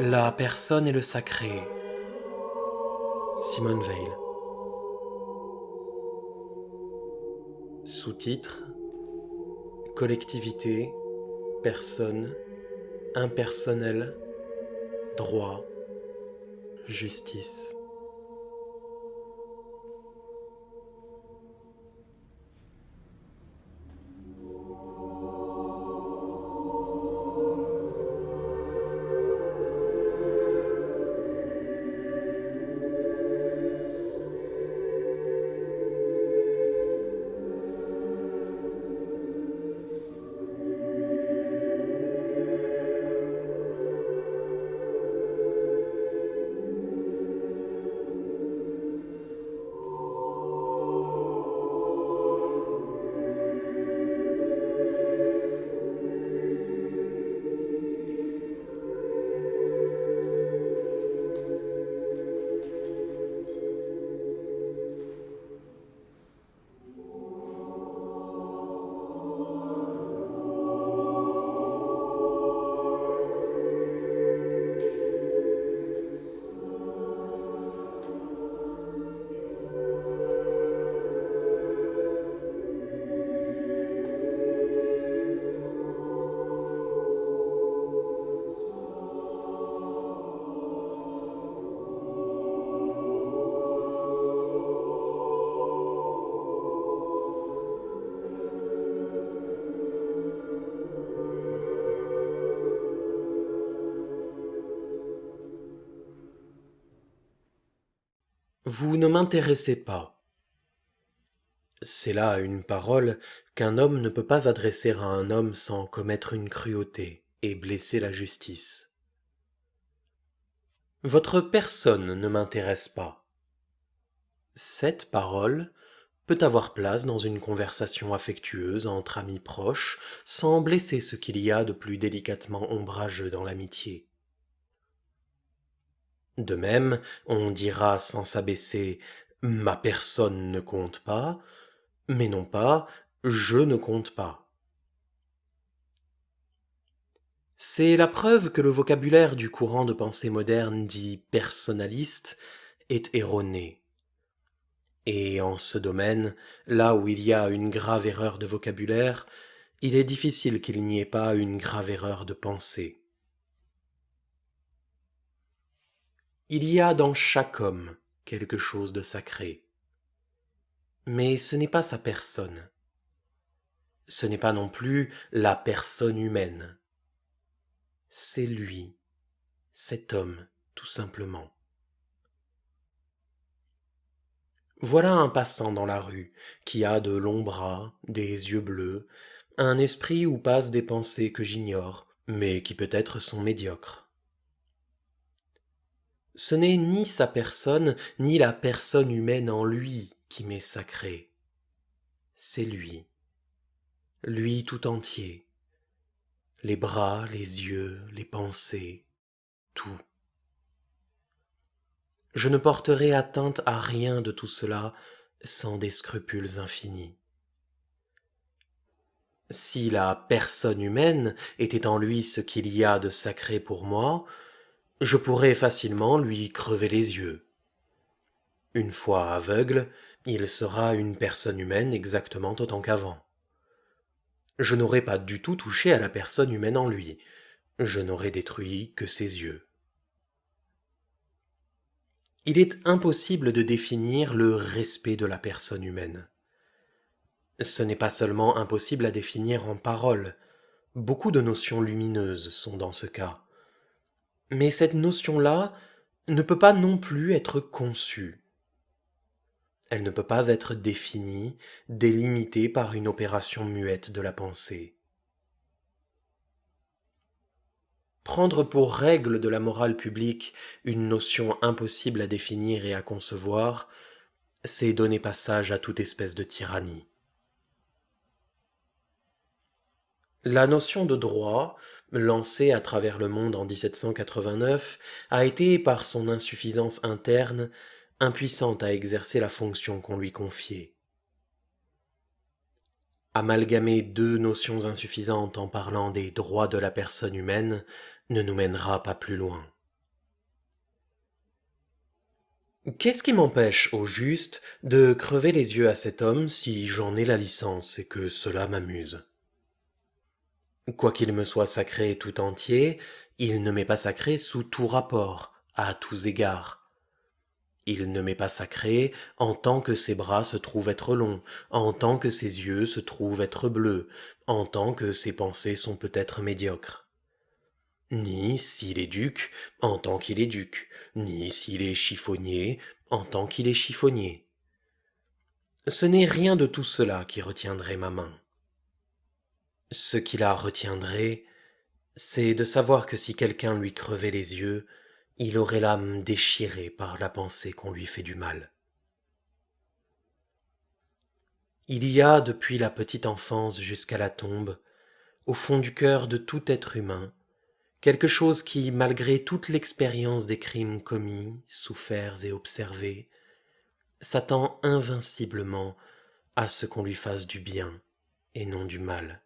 La personne et le sacré. Simone Weil. Sous-titre: Collectivité, personne, impersonnel, droit, justice. Vous ne m'intéressez pas. C'est là une parole qu'un homme ne peut pas adresser à un homme sans commettre une cruauté et blesser la justice. Votre personne ne m'intéresse pas. Cette parole peut avoir place dans une conversation affectueuse entre amis proches, sans blesser ce qu'il y a de plus délicatement ombrageux dans l'amitié. De même, on dira sans s'abaisser: ma personne ne compte pas, mais non pas je ne compte pas. C'est la preuve que le vocabulaire du courant de pensée moderne dit personnaliste est erroné. Et en ce domaine, là où il y a une grave erreur de vocabulaire, il est difficile qu'il n'y ait pas une grave erreur de pensée. Il y a dans chaque homme quelque chose de sacré, mais ce n'est pas sa personne. Ce n'est pas non plus la personne humaine. C'est lui, cet homme, tout simplement. Voilà un passant dans la rue, qui a de longs bras, des yeux bleus, un esprit où passent des pensées que j'ignore, mais qui peut-être sont médiocres. Ce n'est ni sa personne, ni la personne humaine en lui qui m'est sacrée. C'est lui tout entier, les bras, les yeux, les pensées, tout. Je ne porterai atteinte à rien de tout cela sans des scrupules infinis. Si la personne humaine était en lui ce qu'il y a de sacré pour moi, je pourrais facilement lui crever les yeux. Une fois aveugle, il sera une personne humaine exactement autant qu'avant. Je n'aurais pas du tout touché à la personne humaine en lui, je n'aurais détruit que ses yeux. Il est impossible de définir le respect de la personne humaine. Ce n'est pas seulement impossible à définir en paroles, beaucoup de notions lumineuses sont dans ce cas. Mais cette notion-là ne peut pas non plus être conçue. Elle ne peut pas être définie, délimitée par une opération muette de la pensée. Prendre pour règle de la morale publique une notion impossible à définir et à concevoir, c'est donner passage à toute espèce de tyrannie. La notion de droit, lancée à travers le monde en 1789, a été, par son insuffisance interne, impuissante à exercer la fonction qu'on lui confiait. Amalgamer deux notions insuffisantes en parlant des droits de la personne humaine ne nous mènera pas plus loin. Qu'est-ce qui m'empêche, au juste, de crever les yeux à cet homme si j'en ai la licence et que cela m'amuse? Quoiqu'il me soit sacré tout entier, il ne m'est pas sacré sous tout rapport, à tous égards. Il ne m'est pas sacré en tant que ses bras se trouvent être longs, en tant que ses yeux se trouvent être bleus, en tant que ses pensées sont peut-être médiocres. Ni s'il est duc en tant qu'il est duc, ni s'il est chiffonnier en tant qu'il est chiffonnier. Ce n'est rien de tout cela qui retiendrait ma main. Ce qui la retiendrait, c'est de savoir que si quelqu'un lui crevait les yeux, il aurait l'âme déchirée par la pensée qu'on lui fait du mal. Il y a, depuis la petite enfance jusqu'à la tombe, au fond du cœur de tout être humain, quelque chose qui, malgré toute l'expérience des crimes commis, soufferts et observés, s'attend invinciblement à ce qu'on lui fasse du bien et non du mal.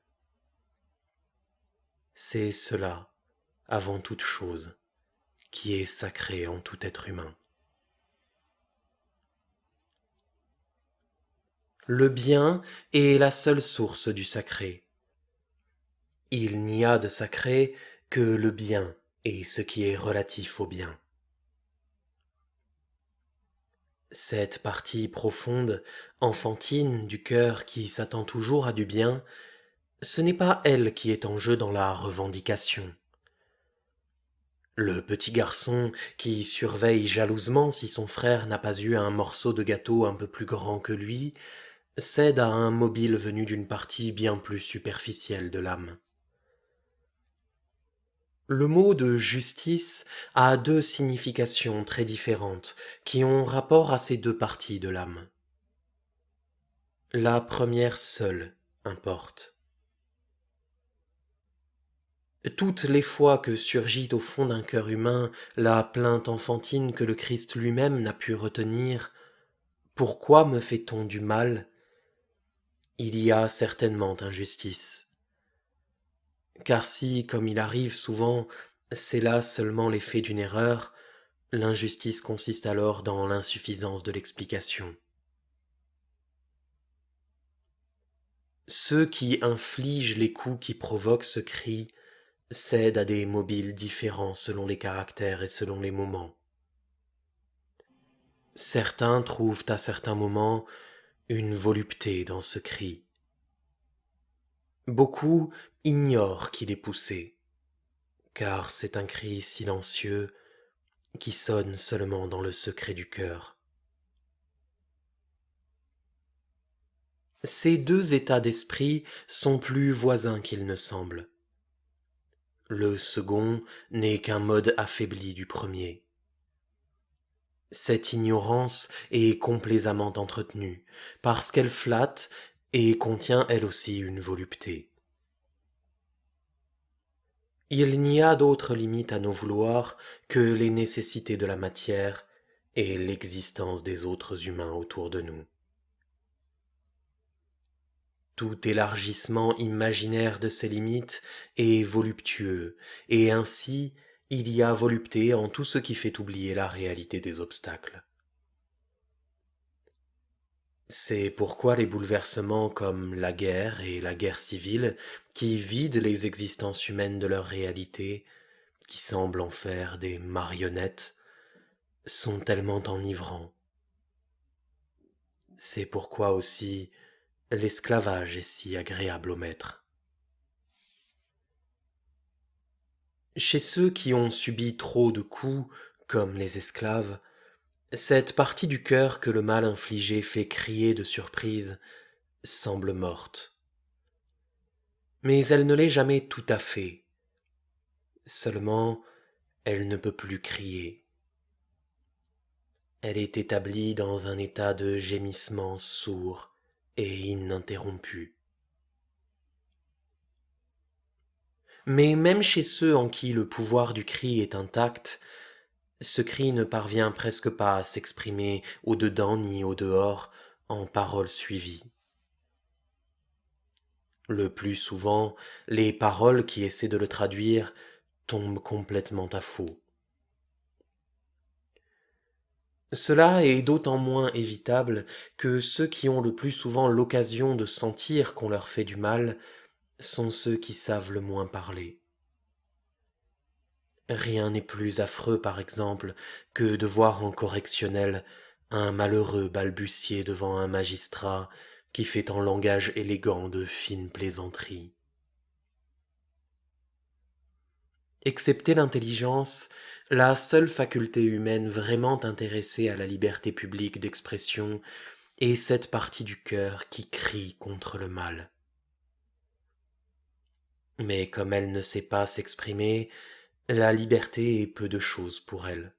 C'est cela, avant toute chose, qui est sacré en tout être humain. Le bien est la seule source du sacré. Il n'y a de sacré que le bien et ce qui est relatif au bien. Cette partie profonde, enfantine du cœur qui s'attend toujours à du bien, ce n'est pas elle qui est en jeu dans la revendication. Le petit garçon qui surveille jalousement si son frère n'a pas eu un morceau de gâteau un peu plus grand que lui, cède à un mobile venu d'une partie bien plus superficielle de l'âme. Le mot de justice a deux significations très différentes qui ont rapport à ces deux parties de l'âme. La première seule importe. Toutes les fois que surgit au fond d'un cœur humain la plainte enfantine que le Christ lui-même n'a pu retenir, pourquoi me fait-on du mal? Il y a certainement injustice. Car si, comme il arrive souvent, c'est là seulement l'effet d'une erreur, l'injustice consiste alors dans l'insuffisance de l'explication. Ceux qui infligent les coups qui provoquent ce cri cèdent à des mobiles différents selon les caractères et selon les moments. Certains trouvent à certains moments une volupté dans ce cri. Beaucoup ignorent qu'il est poussé, car c'est un cri silencieux qui sonne seulement dans le secret du cœur. Ces deux états d'esprit sont plus voisins qu'ils ne semblent. Le second n'est qu'un mode affaibli du premier. Cette ignorance est complaisamment entretenue, parce qu'elle flatte et contient elle aussi une volupté. Il n'y a d'autre limite à nos vouloirs que les nécessités de la matière et l'existence des autres humains autour de nous. Tout élargissement imaginaire de ces limites est voluptueux, et ainsi il y a volupté en tout ce qui fait oublier la réalité des obstacles. C'est pourquoi les bouleversements comme la guerre et la guerre civile, qui vident les existences humaines de leur réalité, qui semblent en faire des marionnettes, sont tellement enivrants. C'est pourquoi aussi l'esclavage est si agréable au maître. Chez ceux qui ont subi trop de coups, comme les esclaves, cette partie du cœur que le mal infligé fait crier de surprise semble morte. Mais elle ne l'est jamais tout à fait, seulement elle ne peut plus crier. Elle est établie dans un état de gémissement sourd et ininterrompu. Mais même chez ceux en qui le pouvoir du cri est intact, ce cri ne parvient presque pas à s'exprimer au-dedans ni au-dehors en paroles suivies. Le plus souvent, les paroles qui essaient de le traduire tombent complètement à faux. Cela est d'autant moins évitable que ceux qui ont le plus souvent l'occasion de sentir qu'on leur fait du mal sont ceux qui savent le moins parler. Rien n'est plus affreux, par exemple, que de voir en correctionnel un malheureux balbutier devant un magistrat qui fait en langage élégant de fines plaisanteries. Excepté l'intelligence, la seule faculté humaine vraiment intéressée à la liberté publique d'expression est cette partie du cœur qui crie contre le mal. Mais comme elle ne sait pas s'exprimer, la liberté est peu de chose pour elle.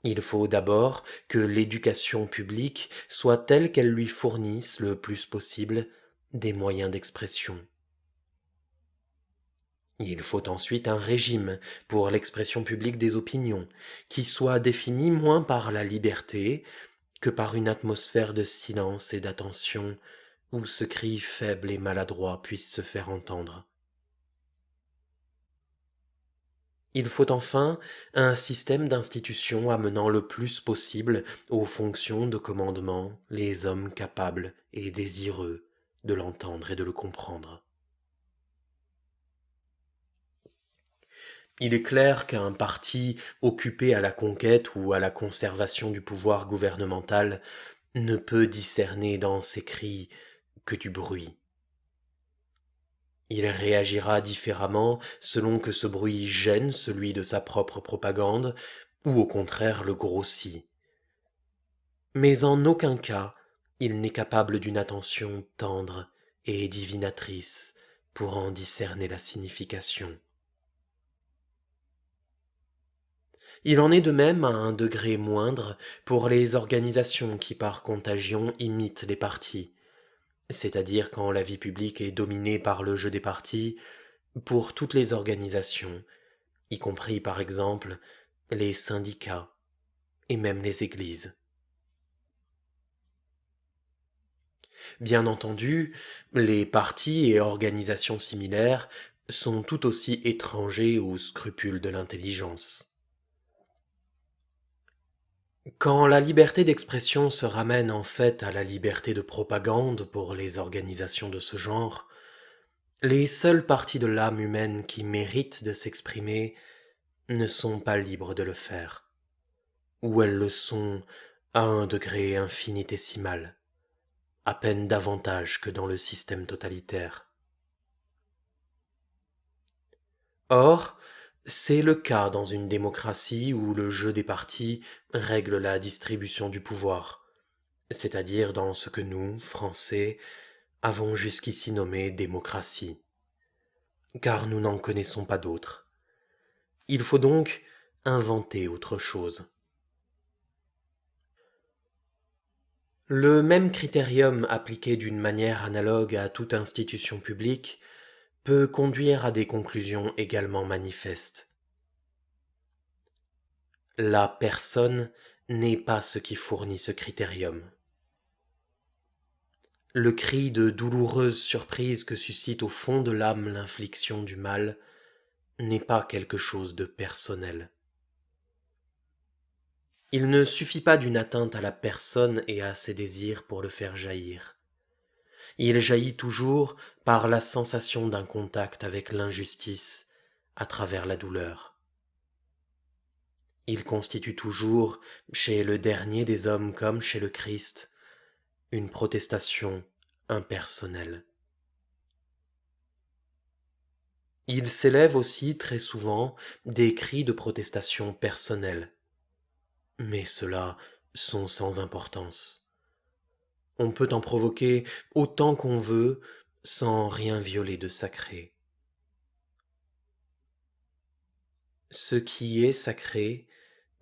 Il faut d'abord que l'éducation publique soit telle qu'elle lui fournisse le plus possible des moyens d'expression. Il faut ensuite un régime pour l'expression publique des opinions, qui soit défini moins par la liberté que par une atmosphère de silence et d'attention où ce cri faible et maladroit puisse se faire entendre. Il faut enfin un système d'institutions amenant le plus possible aux fonctions de commandement les hommes capables et désireux de l'entendre et de le comprendre. Il est clair qu'un parti occupé à la conquête ou à la conservation du pouvoir gouvernemental ne peut discerner dans ses cris que du bruit. Il réagira différemment selon que ce bruit gêne celui de sa propre propagande ou au contraire le grossit. Mais en aucun cas il n'est capable d'une attention tendre et divinatrice pour en discerner la signification. Il en est de même à un degré moindre pour les organisations qui par contagion imitent les partis, c'est-à-dire quand la vie publique est dominée par le jeu des partis, pour toutes les organisations, y compris par exemple les syndicats et même les églises. Bien entendu, les partis et organisations similaires sont tout aussi étrangers aux scrupules de l'intelligence. Quand la liberté d'expression se ramène en fait à la liberté de propagande pour les organisations de ce genre, les seules parties de l'âme humaine qui méritent de s'exprimer ne sont pas libres de le faire, ou elles le sont à un degré infinitésimal, à peine davantage que dans le système totalitaire. Or, c'est le cas dans une démocratie où le jeu des partis règle la distribution du pouvoir, c'est-à-dire dans ce que nous, Français, avons jusqu'ici nommé démocratie, car nous n'en connaissons pas d'autre. Il faut donc inventer autre chose. Le même critérium appliqué d'une manière analogue à toute institution publique peut conduire à des conclusions également manifestes. La personne n'est pas ce qui fournit ce critérium. Le cri de douloureuse surprise que suscite au fond de l'âme l'infliction du mal n'est pas quelque chose de personnel. Il ne suffit pas d'une atteinte à la personne et à ses désirs pour le faire jaillir. Il jaillit toujours par la sensation d'un contact avec l'injustice à travers la douleur. Il constitue toujours, chez le dernier des hommes comme chez le Christ, une protestation impersonnelle. Il s'élève aussi très souvent des cris de protestation personnelle, mais ceux-là sont sans importance. On peut en provoquer autant qu'on veut sans rien violer de sacré. Ce qui est sacré,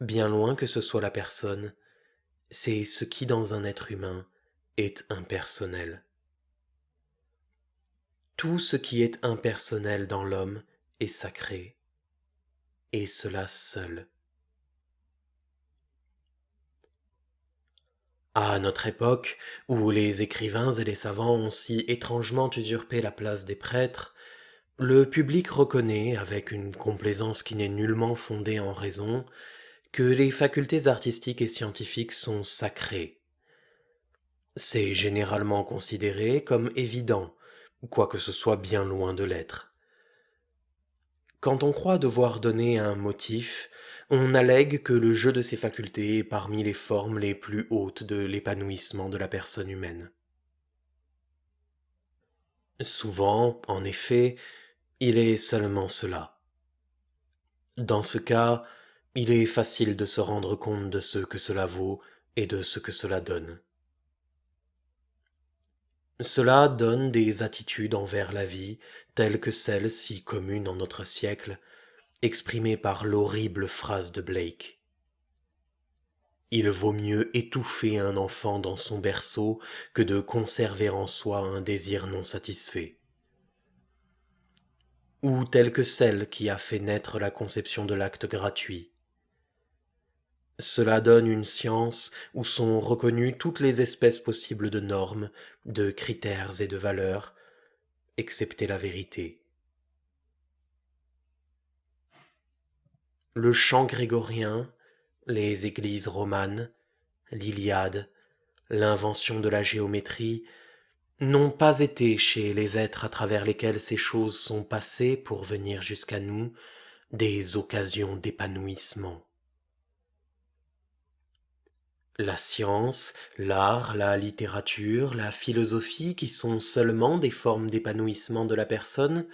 bien loin que ce soit la personne, c'est ce qui dans un être humain est impersonnel. Tout ce qui est impersonnel dans l'homme est sacré, et cela seul. À notre époque, où les écrivains et les savants ont si étrangement usurpé la place des prêtres, le public reconnaît, avec une complaisance qui n'est nullement fondée en raison, que les facultés artistiques et scientifiques sont sacrées. C'est généralement considéré comme évident, quoique ce soit bien loin de l'être. Quand on croit devoir donner un motif, on allègue que le jeu de ces facultés est parmi les formes les plus hautes de l'épanouissement de la personne humaine. Souvent, en effet, il est seulement cela. Dans ce cas, il est facile de se rendre compte de ce que cela vaut et de ce que cela donne. Cela donne des attitudes envers la vie, telles que celles si communes en notre siècle, exprimées par l'horrible phrase de Blake. Il vaut mieux étouffer un enfant dans son berceau que de conserver en soi un désir non satisfait. Ou telle que celle qui a fait naître la conception de l'acte gratuit. Cela donne une science où sont reconnues toutes les espèces possibles de normes, de critères et de valeurs, excepté la vérité. Le chant grégorien, les églises romanes, l'Iliade, l'invention de la géométrie n'ont pas été chez les êtres à travers lesquels ces choses sont passées pour venir jusqu'à nous des occasions d'épanouissement. La science, l'art, la littérature, la philosophie, qui sont seulement des formes d'épanouissement de la personne,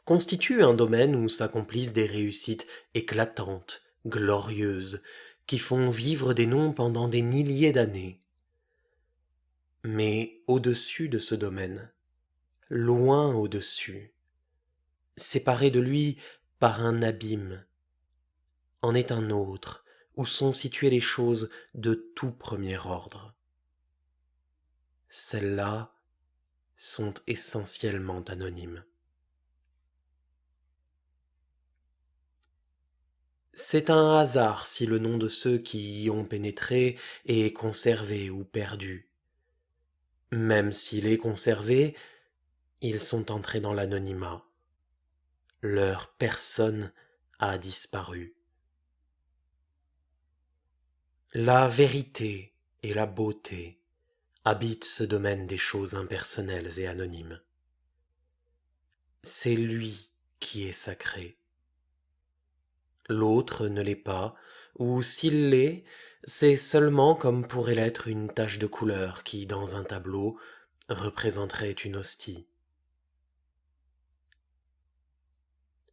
constituent un domaine où s'accomplissent des réussites éclatantes, glorieuses, qui font vivre des noms pendant des milliers d'années. Mais au-dessus de ce domaine, loin au-dessus, séparé de lui par un abîme, en est un autre, où sont situées les choses de tout premier ordre. Celles-là sont essentiellement anonymes. C'est un hasard si le nom de ceux qui y ont pénétré est conservé ou perdu. Même s'il est conservé, ils sont entrés dans l'anonymat. Leur personne a disparu. La vérité et la beauté habitent ce domaine des choses impersonnelles et anonymes. C'est lui qui est sacré. L'autre ne l'est pas, ou s'il l'est, c'est seulement comme pourrait l'être une tache de couleur qui, dans un tableau, représenterait une hostie.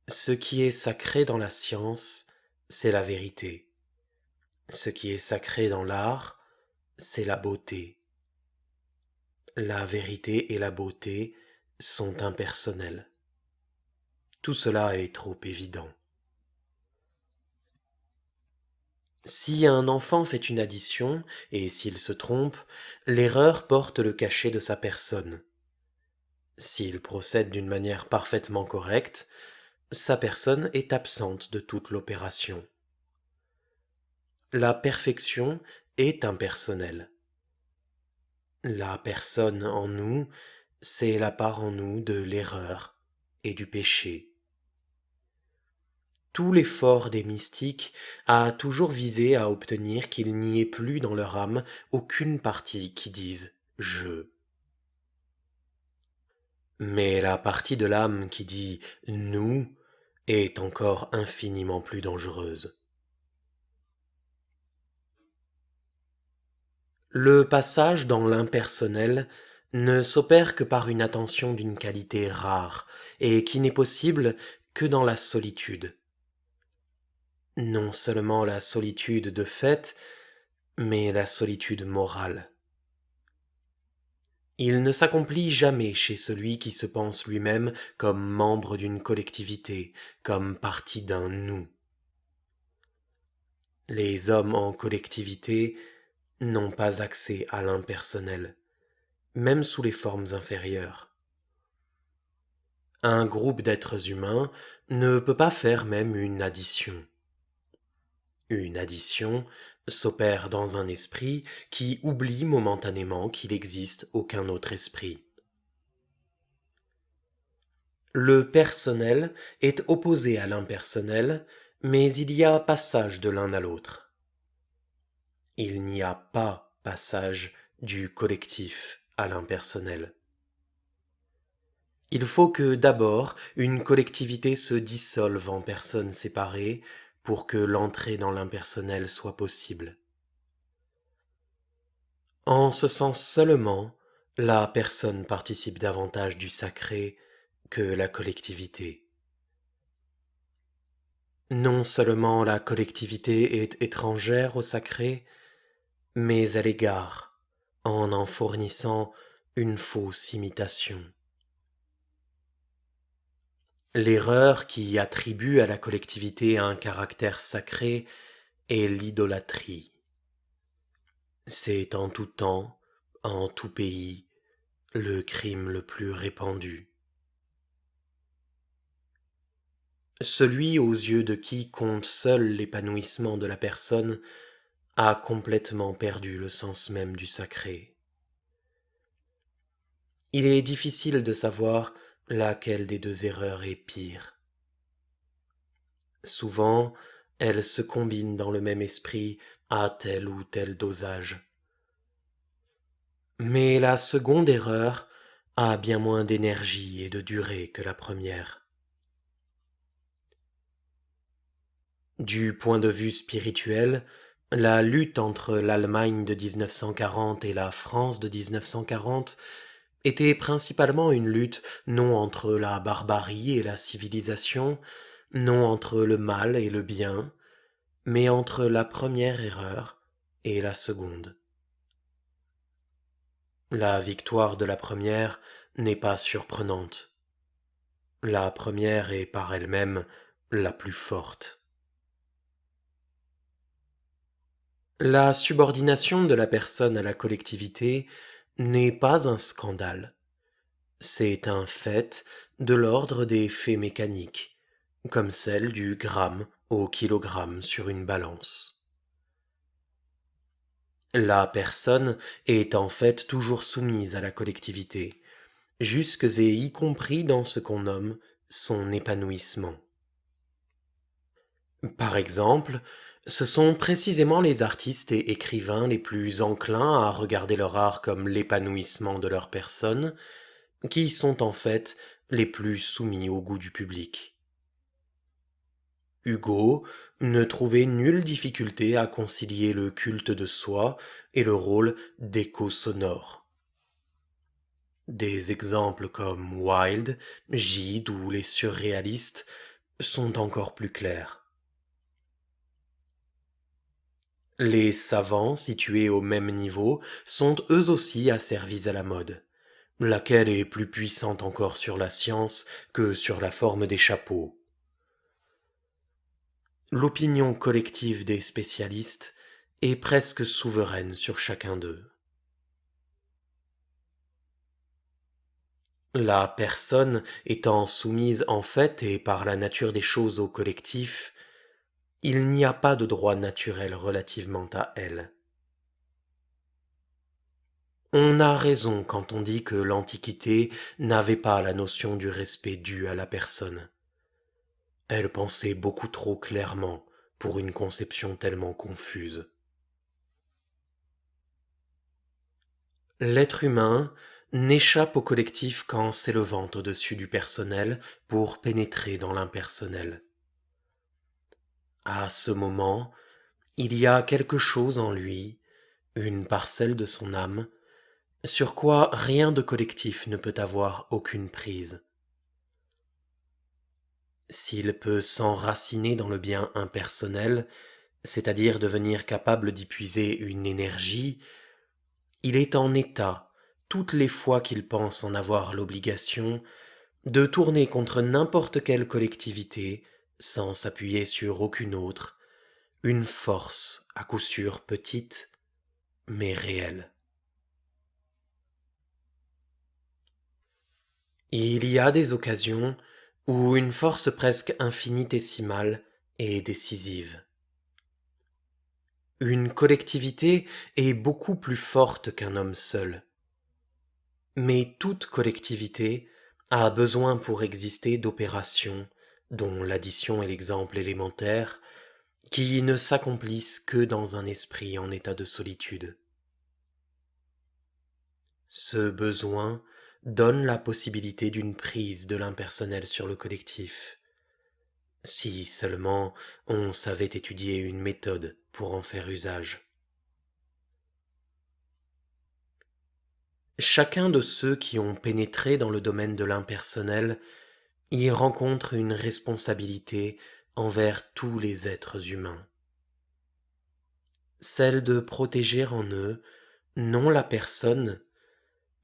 Ce qui est sacré dans la science, c'est la vérité. Ce qui est sacré dans l'art, c'est la beauté. La vérité et la beauté sont impersonnelles. Tout cela est trop évident. Si un enfant fait une addition, et s'il se trompe, l'erreur porte le cachet de sa personne. S'il procède d'une manière parfaitement correcte, sa personne est absente de toute l'opération. La perfection est impersonnelle. La personne en nous, c'est la part en nous de l'erreur et du péché. Tout l'effort des mystiques a toujours visé à obtenir qu'il n'y ait plus dans leur âme aucune partie qui dise «je». Mais la partie de l'âme qui dit «nous» est encore infiniment plus dangereuse. Le passage dans l'impersonnel ne s'opère que par une attention d'une qualité rare et qui n'est possible que dans la solitude. Non seulement la solitude de fait, mais la solitude morale. Il ne s'accomplit jamais chez celui qui se pense lui-même comme membre d'une collectivité, comme partie d'un nous. Les hommes en collectivité n'ont pas accès à l'impersonnel, même sous les formes inférieures. Un groupe d'êtres humains ne peut pas faire même une addition. Une addition s'opère dans un esprit qui oublie momentanément qu'il existe aucun autre esprit. Le personnel est opposé à l'impersonnel, mais il y a passage de l'un à l'autre. Il n'y a pas passage du collectif à l'impersonnel. Il faut que d'abord une collectivité se dissolve en personnes séparées pour que l'entrée dans l'impersonnel soit possible. En ce sens seulement, la personne participe davantage du sacré que la collectivité. Non seulement la collectivité est étrangère au sacré, mais elle égare en fournissant une fausse imitation. L'erreur qui attribue à la collectivité un caractère sacré est l'idolâtrie. C'est en tout temps, en tout pays, le crime le plus répandu. Celui aux yeux de qui compte seul l'épanouissement de la personne a complètement perdu le sens même du sacré. Il est difficile de savoir laquelle des deux erreurs est pire. Souvent, elles se combinent dans le même esprit à tel ou tel dosage. Mais la seconde erreur a bien moins d'énergie et de durée que la première. Du point de vue spirituel, la lutte entre l'Allemagne de 1940 et la France de 1940 était principalement une lutte non entre la barbarie et la civilisation, non entre le mal et le bien, mais entre la première erreur et la seconde. La victoire de la première n'est pas surprenante. La première est par elle-même la plus forte. La subordination de la personne à la collectivité n'est pas un scandale, c'est un fait de l'ordre des faits mécaniques, comme celle du gramme au kilogramme sur une balance. La personne est en fait toujours soumise à la collectivité, jusque et y compris dans ce qu'on nomme son épanouissement. Par exemple, ce sont précisément les artistes et écrivains les plus enclins à regarder leur art comme l'épanouissement de leur personne, qui sont en fait les plus soumis au goût du public. Hugo ne trouvait nulle difficulté à concilier le culte de soi et le rôle d'écho sonore. Des exemples comme Wilde, Gide ou les surréalistes sont encore plus clairs. Les savants situés au même niveau sont eux aussi asservis à la mode, laquelle est plus puissante encore sur la science que sur la forme des chapeaux. L'opinion collective des spécialistes est presque souveraine sur chacun d'eux. La personne étant soumise en fait et par la nature des choses au collectif, il n'y a pas de droit naturel relativement à elle. On a raison quand on dit que l'Antiquité n'avait pas la notion du respect dû à la personne. Elle pensait beaucoup trop clairement pour une conception tellement confuse. L'être humain n'échappe au collectif qu'en s'élevant au-dessus du personnel pour pénétrer dans l'impersonnel. À ce moment, il y a quelque chose en lui, une parcelle de son âme, sur quoi rien de collectif ne peut avoir aucune prise. S'il peut s'enraciner dans le bien impersonnel, c'est-à-dire devenir capable d'y puiser une énergie, il est en état, toutes les fois qu'il pense en avoir l'obligation, de tourner contre n'importe quelle collectivité, sans s'appuyer sur aucune autre, une force à coup sûr petite, mais réelle. Il y a des occasions où une force presque infinitésimale est décisive. Une collectivité est beaucoup plus forte qu'un homme seul. Mais toute collectivité a besoin pour exister d'opérations, dont l'addition est l'exemple élémentaire, qui ne s'accomplissent que dans un esprit en état de solitude. Ce besoin donne la possibilité d'une prise de l'impersonnel sur le collectif, si seulement on savait étudier une méthode pour en faire usage. Chacun de ceux qui ont pénétré dans le domaine de l'impersonnel y rencontre une responsabilité envers tous les êtres humains, celle de protéger en eux non la personne,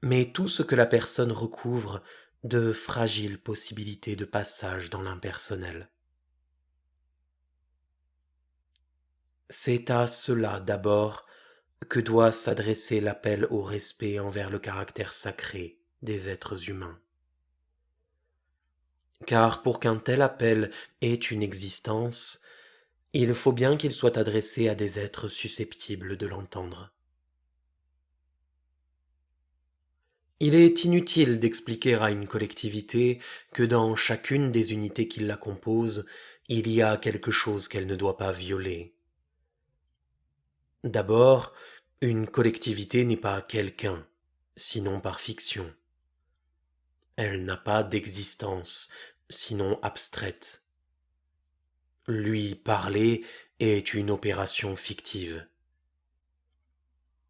mais tout ce que la personne recouvre de fragiles possibilités de passage dans l'impersonnel. C'est à cela d'abord que doit s'adresser l'appel au respect envers le caractère sacré des êtres humains. Car pour qu'un tel appel ait une existence, il faut bien qu'il soit adressé à des êtres susceptibles de l'entendre. Il est inutile d'expliquer à une collectivité que dans chacune des unités qui la composent, il y a quelque chose qu'elle ne doit pas violer. D'abord, une collectivité n'est pas quelqu'un, sinon par fiction. Elle n'a pas d'existence, sinon abstraite. Lui parler est une opération fictive.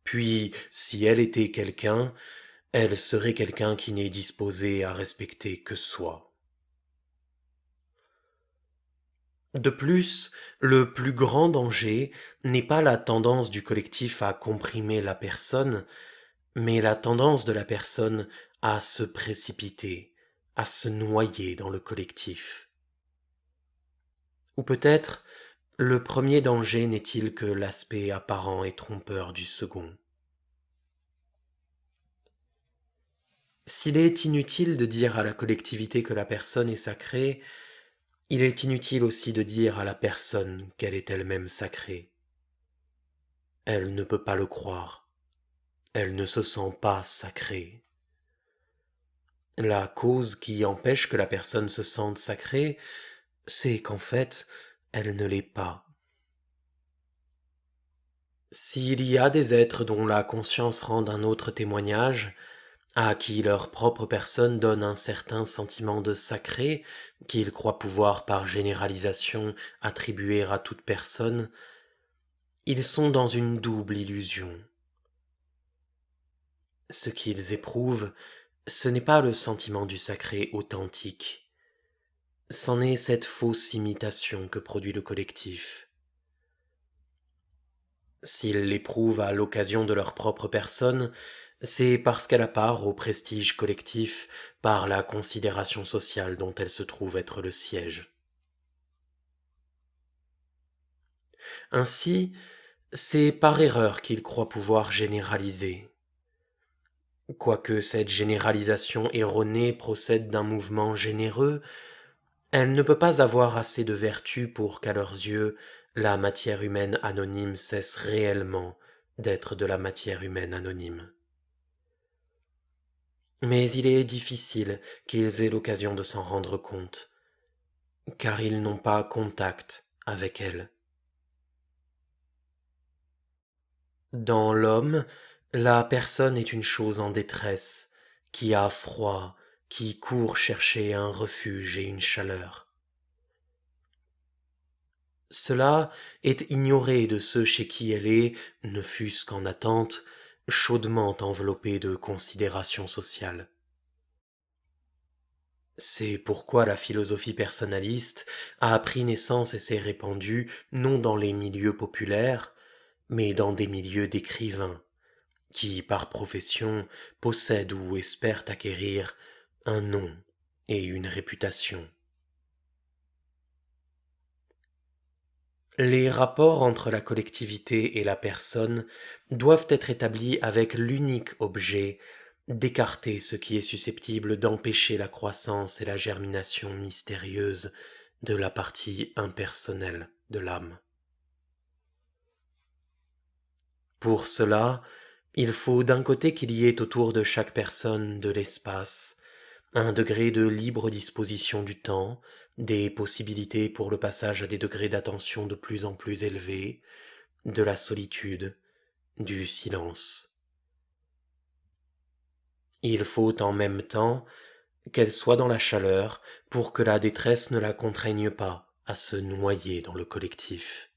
Puis, si elle était quelqu'un, elle serait quelqu'un qui n'est disposé à respecter que soi. De plus, le plus grand danger n'est pas la tendance du collectif à comprimer la personne, mais la tendance de la personne à se précipiter, à se noyer dans le collectif. Ou peut-être le premier danger n'est-il que l'aspect apparent et trompeur du second. S'il est inutile de dire à la collectivité que la personne est sacrée, il est inutile aussi de dire à la personne qu'elle est elle-même sacrée. Elle ne peut pas le croire, elle ne se sent pas sacrée. La cause qui empêche que la personne se sente sacrée, c'est qu'en fait, elle ne l'est pas. S'il y a des êtres dont la conscience rend un autre témoignage, à qui leur propre personne donne un certain sentiment de sacré, qu'ils croient pouvoir par généralisation attribuer à toute personne, ils sont dans une double illusion. Ce qu'ils éprouvent, ce n'est pas le sentiment du sacré authentique, c'en est cette fausse imitation que produit le collectif. S'ils l'éprouvent à l'occasion de leur propre personne, c'est parce qu'elle a part au prestige collectif par la considération sociale dont elle se trouve être le siège. Ainsi, c'est par erreur qu'ils croient pouvoir généraliser. Quoique cette généralisation erronée procède d'un mouvement généreux, elle ne peut pas avoir assez de vertu pour qu'à leurs yeux, la matière humaine anonyme cesse réellement d'être de la matière humaine anonyme. Mais il est difficile qu'ils aient l'occasion de s'en rendre compte, car ils n'ont pas contact avec elle. Dans l'homme, la personne est une chose en détresse, qui a froid, qui court chercher un refuge et une chaleur. Cela est ignoré de ceux chez qui elle est, ne fût-ce qu'en attente, chaudement enveloppée de considérations sociales. C'est pourquoi la philosophie personnaliste a pris naissance et s'est répandue non dans les milieux populaires, mais dans des milieux d'écrivains, qui, par profession, possèdent ou espèrent acquérir un nom et une réputation. Les rapports entre la collectivité et la personne doivent être établis avec l'unique objet d'écarter ce qui est susceptible d'empêcher la croissance et la germination mystérieuse de la partie impersonnelle de l'âme. Pour cela, il faut d'un côté qu'il y ait autour de chaque personne de l'espace, un degré de libre disposition du temps, des possibilités pour le passage à des degrés d'attention de plus en plus élevés, de la solitude, du silence. Il faut en même temps qu'elle soit dans la chaleur pour que la détresse ne la contraigne pas à se noyer dans le collectif.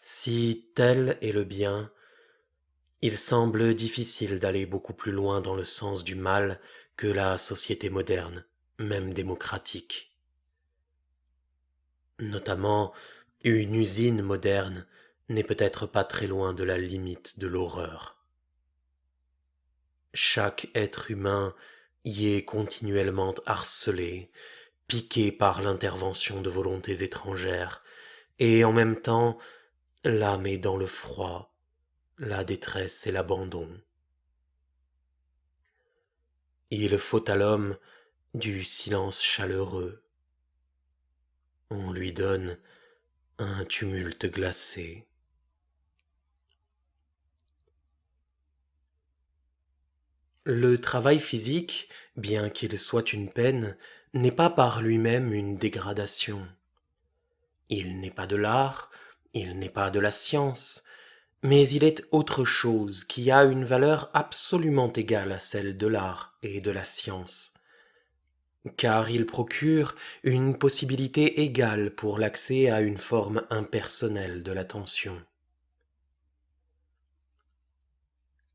Si tel est le bien, il semble difficile d'aller beaucoup plus loin dans le sens du mal que la société moderne, même démocratique. Notamment, une usine moderne n'est peut-être pas très loin de la limite de l'horreur. Chaque être humain y est continuellement harcelé, piqué par l'intervention de volontés étrangères, et en même temps, l'âme est dans le froid, la détresse et l'abandon. Il faut à l'homme du silence chaleureux, on lui donne un tumulte glacé. Le travail physique, bien qu'il soit une peine, n'est pas par lui-même une dégradation. Il n'est pas de l'art, il n'est pas de la science, mais il est autre chose qui a une valeur absolument égale à celle de l'art et de la science, car il procure une possibilité égale pour l'accès à une forme impersonnelle de l'attention.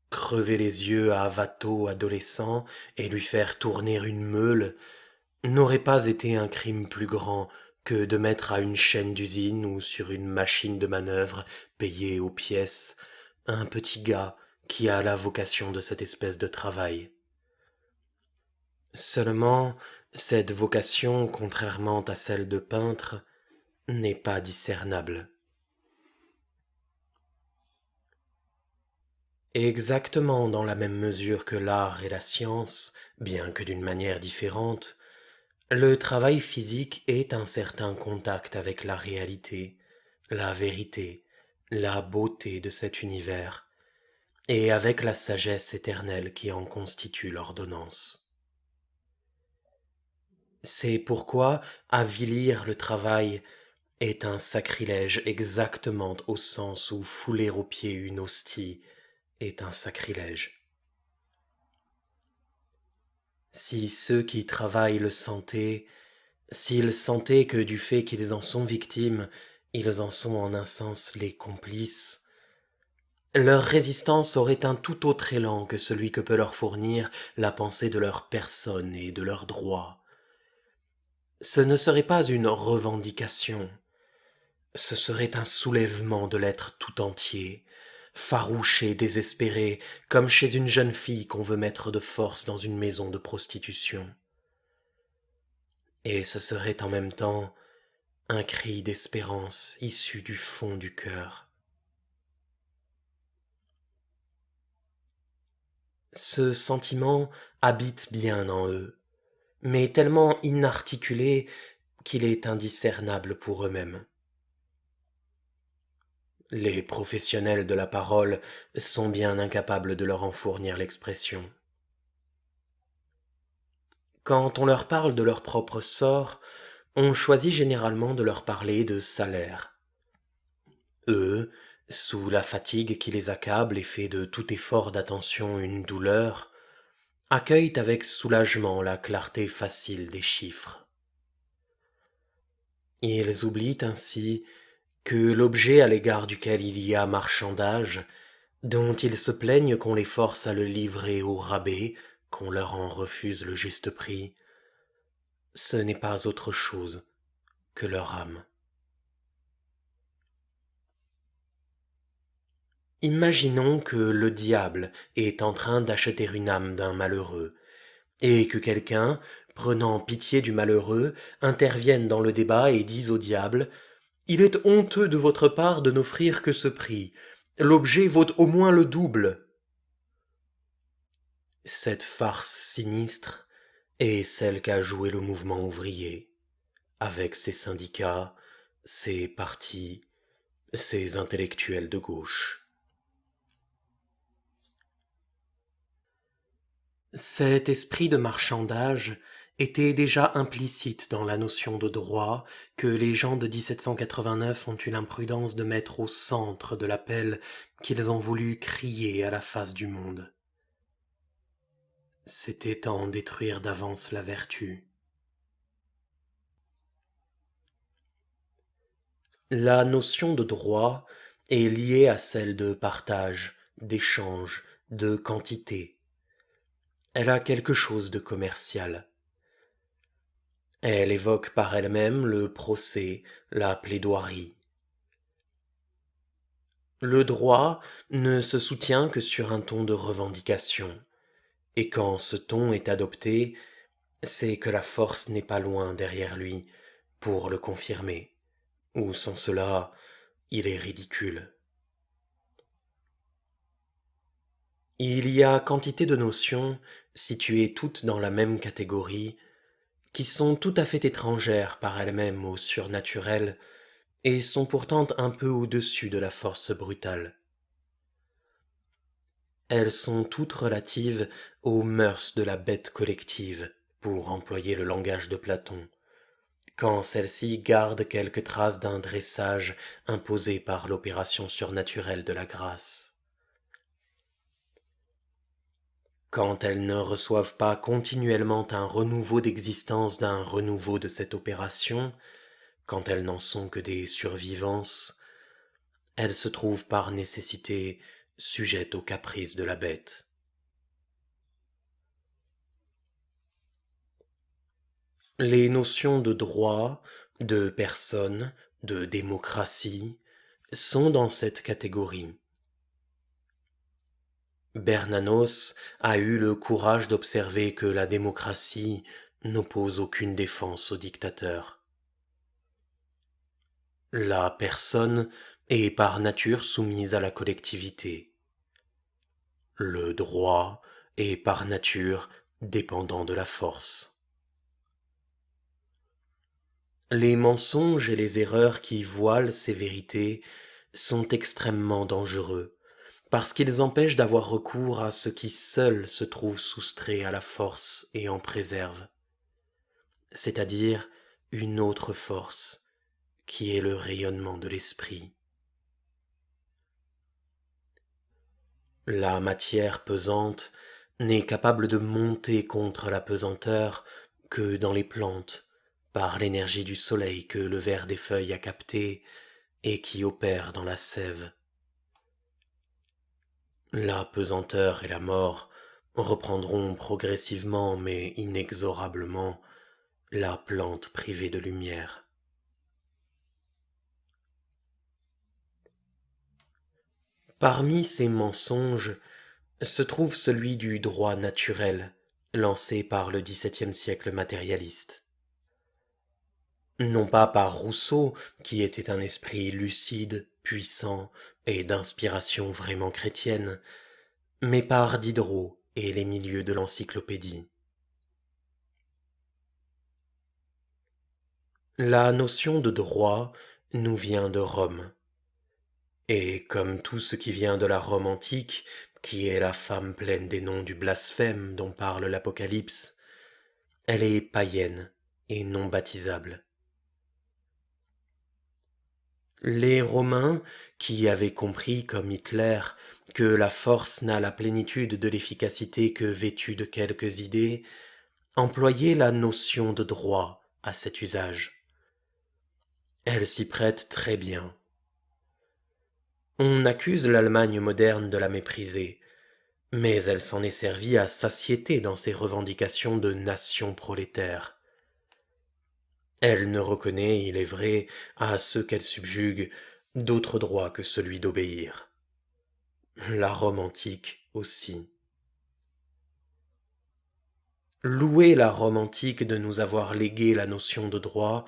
Crever les yeux à Watteau adolescent et lui faire tourner une meule n'aurait pas été un crime plus grand que de mettre à une chaîne d'usine ou sur une machine de manœuvre payée aux pièces un petit gars qui a la vocation de cette espèce de travail. Seulement, cette vocation, contrairement à celle de peintre, n'est pas discernable. Exactement dans la même mesure que l'art et la science, bien que d'une manière différente, le travail physique est un certain contact avec la réalité, la vérité, la beauté de cet univers, et avec la sagesse éternelle qui en constitue l'ordonnance. C'est pourquoi avilir le travail est un sacrilège exactement au sens où fouler aux pieds une hostie est un sacrilège. Si ceux qui travaillent le sentaient, s'ils sentaient que du fait qu'ils en sont victimes, ils en sont en un sens les complices, leur résistance aurait un tout autre élan que celui que peut leur fournir la pensée de leur personne et de leurs droits. Ce ne serait pas une revendication, ce serait un soulèvement de l'être tout entier, farouche et désespéré, comme chez une jeune fille qu'on veut mettre de force dans une maison de prostitution. Et ce serait en même temps un cri d'espérance issu du fond du cœur. Ce sentiment habite bien en eux, mais tellement inarticulé qu'il est indiscernable pour eux-mêmes. Les professionnels de la parole sont bien incapables de leur en fournir l'expression. Quand on leur parle de leur propre sort, on choisit généralement de leur parler de salaire. Eux, sous la fatigue qui les accable et fait de tout effort d'attention une douleur, accueillent avec soulagement la clarté facile des chiffres. Ils oublient ainsi que l'objet à l'égard duquel il y a marchandage, dont ils se plaignent qu'on les force à le livrer au rabais, qu'on leur en refuse le juste prix, ce n'est pas autre chose que leur âme. Imaginons que le diable est en train d'acheter une âme d'un malheureux, et que quelqu'un, prenant pitié du malheureux, intervienne dans le débat et dise au diable: il est honteux de votre part de n'offrir que ce prix. L'objet vaut au moins le double. Cette farce sinistre est celle qu'a joué le mouvement ouvrier, avec ses syndicats, ses partis, ses intellectuels de gauche. Cet esprit de marchandage était déjà implicite dans la notion de droit que les gens de 1789 ont eu l'imprudence de mettre au centre de l'appel qu'ils ont voulu crier à la face du monde. C'était en détruire d'avance la vertu. La notion de droit est liée à celle de partage, d'échange, de quantité. Elle a quelque chose de commercial. Elle évoque par elle-même le procès, la plaidoirie. Le droit ne se soutient que sur un ton de revendication, et quand ce ton est adopté, c'est que la force n'est pas loin derrière lui pour le confirmer, ou sans cela, il est ridicule. Il y a quantité de notions, situées toutes dans la même catégorie, qui sont tout à fait étrangères par elles-mêmes au surnaturel et sont pourtant un peu au-dessus de la force brutale. Elles sont toutes relatives aux mœurs de la bête collective, pour employer le langage de Platon, quand celle-ci garde quelques traces d'un dressage imposé par l'opération surnaturelle de la grâce. Quand elles ne reçoivent pas continuellement un renouveau d'existence d'un renouveau de cette opération, quand elles n'en sont que des survivances, elles se trouvent par nécessité sujettes aux caprices de la bête. Les notions de droit, de personne, de démocratie sont dans cette catégorie. Bernanos a eu le courage d'observer que la démocratie n'oppose aucune défense au dictateur. La personne est par nature soumise à la collectivité. Le droit est par nature dépendant de la force. Les mensonges et les erreurs qui voilent ces vérités sont extrêmement dangereux, parce qu'ils empêchent d'avoir recours à ce qui seul se trouve soustrait à la force et en préserve, c'est-à-dire une autre force, qui est le rayonnement de l'esprit. La matière pesante n'est capable de monter contre la pesanteur que dans les plantes, par l'énergie du soleil que le vert des feuilles a captée et qui opère dans la sève. La pesanteur et la mort reprendront progressivement mais inexorablement la plante privée de lumière. Parmi ces mensonges se trouve celui du droit naturel, lancé par le XVIIe siècle matérialiste. Non pas par Rousseau, qui était un esprit lucide, puissant et d'inspiration vraiment chrétienne, mais par Diderot et les milieux de l'encyclopédie. La notion de droit nous vient de Rome, et comme tout ce qui vient de la Rome antique, qui est la femme pleine des noms du blasphème dont parle l'Apocalypse, elle est païenne et non baptisable. Les Romains, qui avaient compris, comme Hitler, que la force n'a la plénitude de l'efficacité que vêtue de quelques idées, employaient la notion de droit à cet usage. Elle s'y prête très bien. On accuse l'Allemagne moderne de la mépriser, mais elle s'en est servie à satiété dans ses revendications de nation prolétaire. Elle ne reconnaît, il est vrai, à ceux qu'elle subjugue, d'autre droit que celui d'obéir. La Rome antique aussi. Louer la Rome antique de nous avoir légué la notion de droit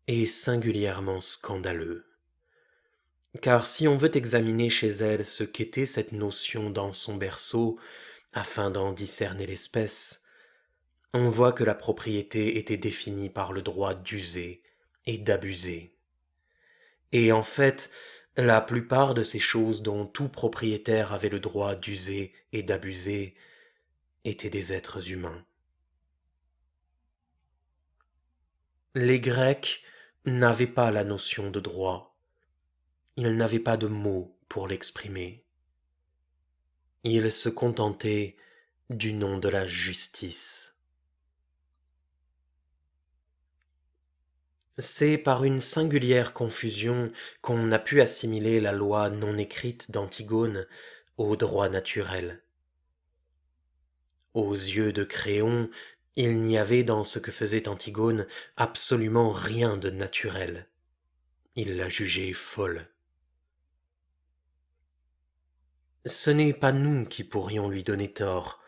est singulièrement scandaleux. Car si on veut examiner chez elle ce qu'était cette notion dans son berceau, afin d'en discerner l'espèce, on voit que la propriété était définie par le droit d'user et d'abuser. Et en fait, la plupart de ces choses dont tout propriétaire avait le droit d'user et d'abuser étaient des êtres humains. Les Grecs n'avaient pas la notion de droit, ils n'avaient pas de mots pour l'exprimer. Ils se contentaient du nom de la justice. C'est par une singulière confusion qu'on a pu assimiler la loi non écrite d'Antigone au droit naturel. Aux yeux de Créon, il n'y avait dans ce que faisait Antigone absolument rien de naturel. Il la jugeait folle. Ce n'est pas nous qui pourrions lui donner tort,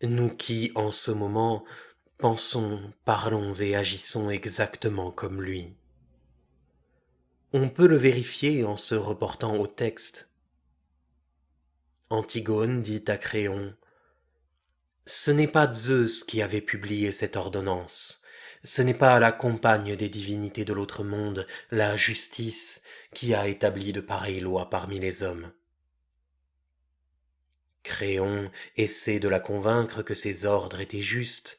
nous qui, en ce moment, pensons, parlons et agissons exactement comme lui. On peut le vérifier en se reportant au texte. Antigone dit à Créon: ce n'est pas Zeus qui avait publié cette ordonnance, ce n'est pas la compagne des divinités de l'autre monde, la justice, qui a établi de pareilles lois parmi les hommes. Créon essaie de la convaincre que ses ordres étaient justes.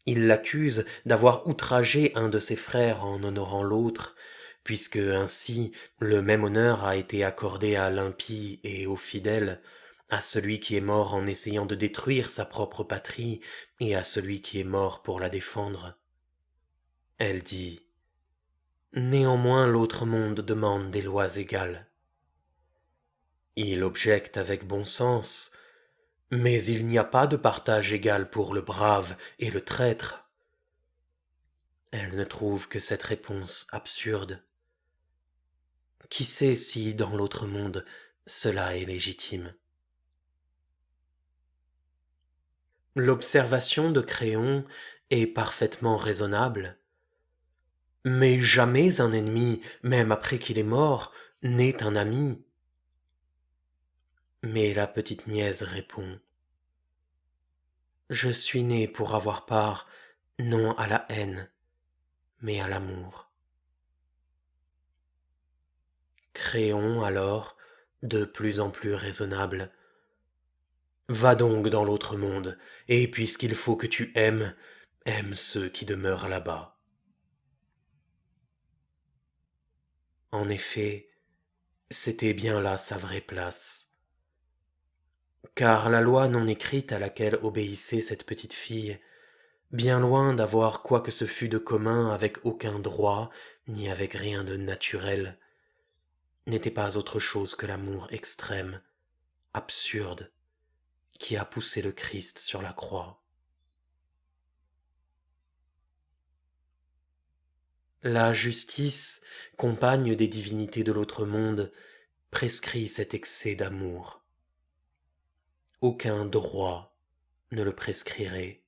Il l'accuse d'avoir outragé un de ses frères en honorant l'autre, puisque ainsi le même honneur a été accordé à l'impie et au fidèle, à celui qui est mort en essayant de détruire sa propre patrie et à celui qui est mort pour la défendre. Elle dit: néanmoins l'autre monde demande des lois égales. Il objecte avec bon sens: mais il n'y a pas de partage égal pour le brave et le traître. Elle ne trouve que cette réponse absurde. Qui sait si, dans l'autre monde, cela est légitime? L'observation de Créon est parfaitement raisonnable, mais jamais un ennemi, même après qu'il est mort, n'est un ami. Mais la petite niaise répond: je suis né pour avoir part, non à la haine, mais à l'amour. Créon, alors, de plus en plus raisonnable: va donc dans l'autre monde, et puisqu'il faut que tu aimes, aime ceux qui demeurent là-bas. En effet, c'était bien là sa vraie place. Car la loi non écrite à laquelle obéissait cette petite fille, bien loin d'avoir quoi que ce fût de commun avec aucun droit, ni avec rien de naturel, n'était pas autre chose que l'amour extrême, absurde, qui a poussé le Christ sur la croix. La justice, compagne des divinités de l'autre monde, prescrit cet excès d'amour. Aucun droit ne le prescrirait.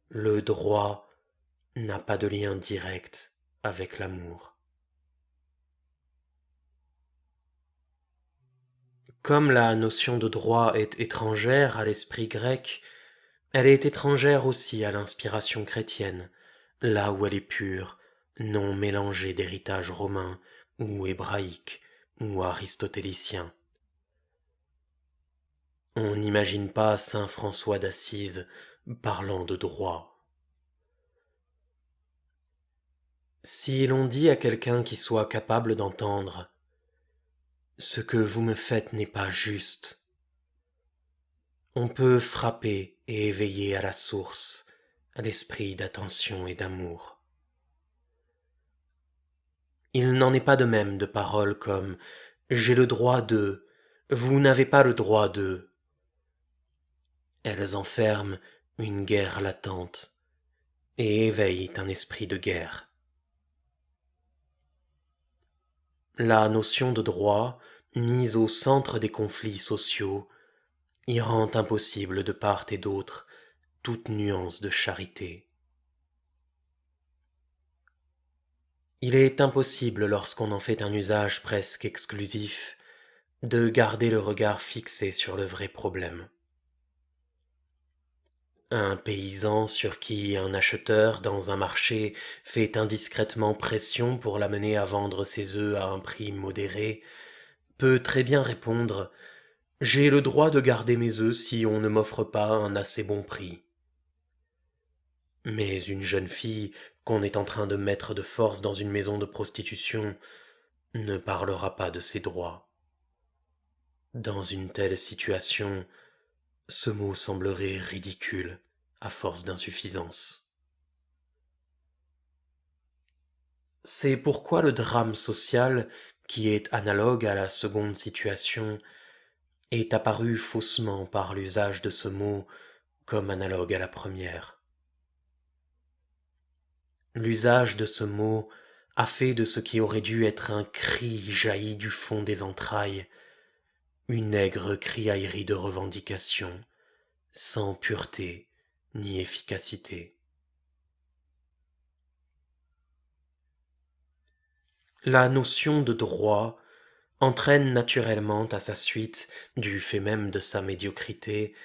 Le droit n'a pas de lien direct avec l'amour. Comme la notion de droit est étrangère à l'esprit grec, elle est étrangère aussi à l'inspiration chrétienne, là où elle est pure, non mélangée d'héritage romain ou hébraïque ou aristotélicien. On n'imagine pas saint François d'Assise parlant de droit. Si l'on dit à quelqu'un qui soit capable d'entendre: ce que vous me faites n'est pas juste, on peut frapper et éveiller à la source l'esprit d'attention et d'amour. Il n'en est pas de même de paroles comme j'ai le droit de, vous n'avez pas le droit de. Elles enferment une guerre latente et éveillent un esprit de guerre. La notion de droit, mise au centre des conflits sociaux, y rend impossible de part et d'autre toute nuance de charité. Il est impossible, lorsqu'on en fait un usage presque exclusif, de garder le regard fixé sur le vrai problème. Un paysan sur qui un acheteur dans un marché fait indiscrètement pression pour l'amener à vendre ses œufs à un prix modéré peut très bien répondre: J'ai le droit de garder mes œufs si on ne m'offre pas un assez bon prix. Mais une jeune fille qu'on est en train de mettre de force dans une maison de prostitution ne parlera pas de ses droits. Dans une telle situation, ce mot semblerait ridicule à force d'insuffisance. C'est pourquoi le drame social, qui est analogue à la seconde situation, est apparu faussement par l'usage de ce mot comme analogue à la première. L'usage de ce mot a fait de ce qui aurait dû être un cri jailli du fond des entrailles une aigre criaillerie de revendication, sans pureté ni efficacité. La notion de droit entraîne naturellement à sa suite, du fait même de sa médiocrité,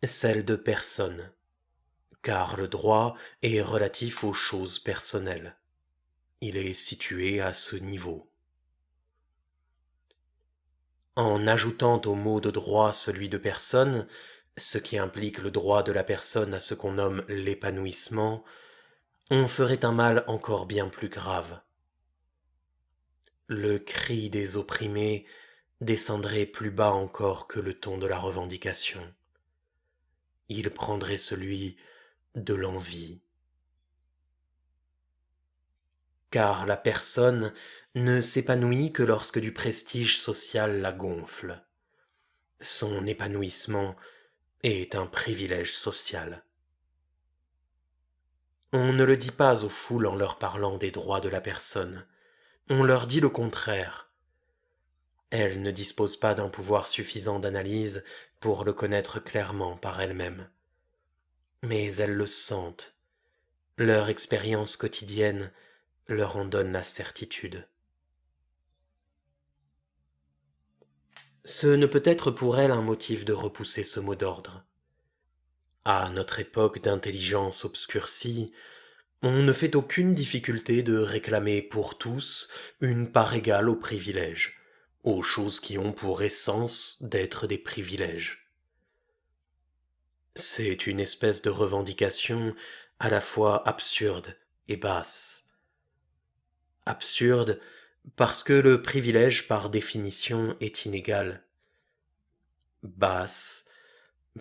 celle de personne, car le droit est relatif aux choses personnelles. Il est situé à ce niveau. En ajoutant au mot de droit celui de personne, ce qui implique le droit de la personne à ce qu'on nomme l'épanouissement, on ferait un mal encore bien plus grave. Le cri des opprimés descendrait plus bas encore que le ton de la revendication. Il prendrait celui de l'envie. Car la personne ne s'épanouit que lorsque du prestige social la gonfle. Son épanouissement est un privilège social. On ne le dit pas aux foules en leur parlant des droits de la personne. On leur dit le contraire. Elles ne disposent pas d'un pouvoir suffisant d'analyse pour le connaître clairement par elles-mêmes. Mais elles le sentent. Leur expérience quotidienne leur en donne la certitude. Ce ne peut être pour elles un motif de repousser ce mot d'ordre. À notre époque d'intelligence obscurcie, on ne fait aucune difficulté de réclamer pour tous une part égale aux privilèges, aux choses qui ont pour essence d'être des privilèges. C'est une espèce de revendication à la fois absurde et basse. Absurde parce que le privilège par définition est inégal. Basse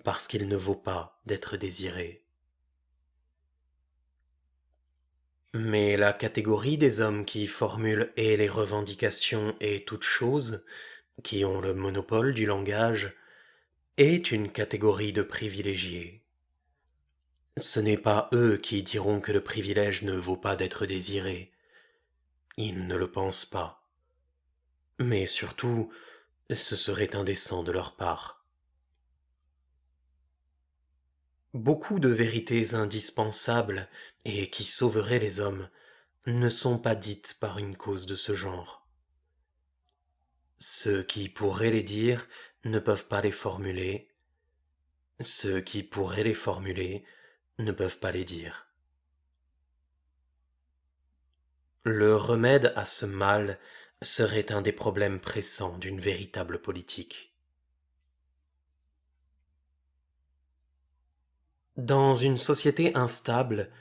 parce qu'il ne vaut pas d'être désiré. Mais la catégorie des hommes qui formulent et les revendications et toutes choses, qui ont le monopole du langage, est une catégorie de privilégiés. Ce n'est pas eux qui diront que le privilège ne vaut pas d'être désiré. Ils ne le pensent pas. Mais surtout, ce serait indécent de leur part. Beaucoup de vérités indispensables et qui sauveraient les hommes ne sont pas dites par une cause de ce genre. Ceux qui pourraient les dire ne peuvent pas les formuler, ceux qui pourraient les formuler ne peuvent pas les dire. Le remède à ce mal serait un des problèmes pressants d'une véritable politique. Dans une société instable,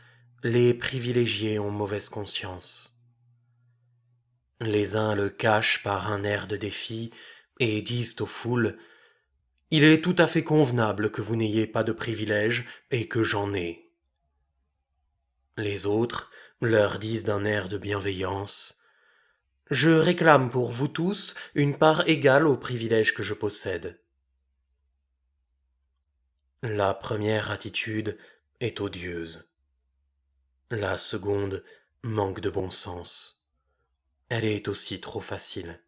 les privilégiés ont mauvaise conscience. Les uns le cachent par un air de défi et disent aux foules « Il est tout à fait convenable que vous n'ayez pas de privilèges et que j'en ai. » Les autres leur disent d'un air de bienveillance « Je réclame pour vous tous une part égale aux privilèges que je possède. » La première attitude est odieuse. La seconde manque de bon sens. Elle est aussi trop facile.